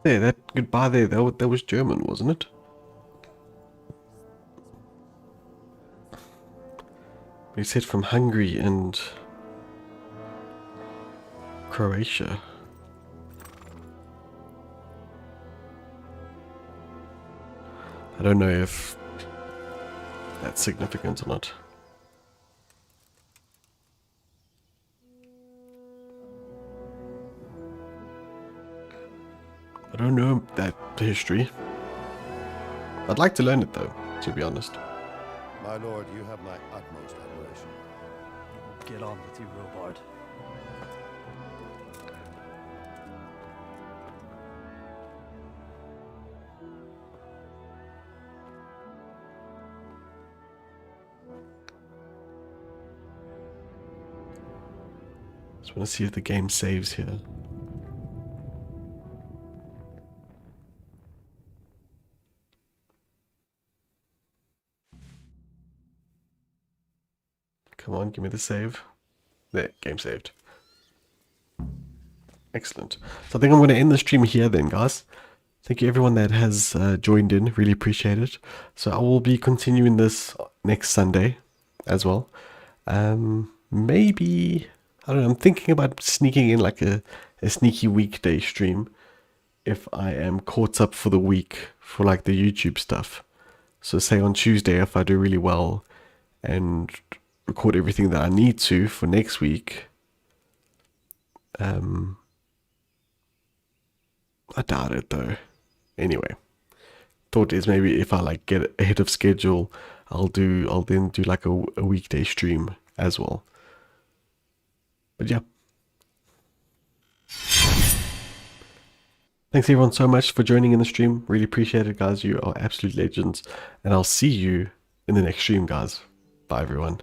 There, that goodbye there, that was German, wasn't it? He said from Hungary and Croatia. I don't know if that's significant or not. I don't know that history. I'd like to learn it though, to be honest. My lord, you have my utmost admiration. Get on with you, Robard. Just want to see if the game saves here. Come on, give me the save. There, game saved. Excellent. So I think I'm going to end the stream here then, guys. Thank you everyone that has joined in. Really appreciate it. So I will be continuing this next Sunday as well. Maybe, I don't know, I'm thinking about sneaking in like a sneaky weekday stream if I am caught up for the week for like the YouTube stuff. So say on Tuesday, if I do really well and record everything that I need to for next week, I doubt it though. Anyway, thought is maybe if I like get ahead of schedule, I'll then do like a weekday stream as well. But yeah. Thanks everyone so much for joining in the stream. Really appreciate it, guys. You are absolute legends. And I'll see you in the next stream, guys. Bye everyone.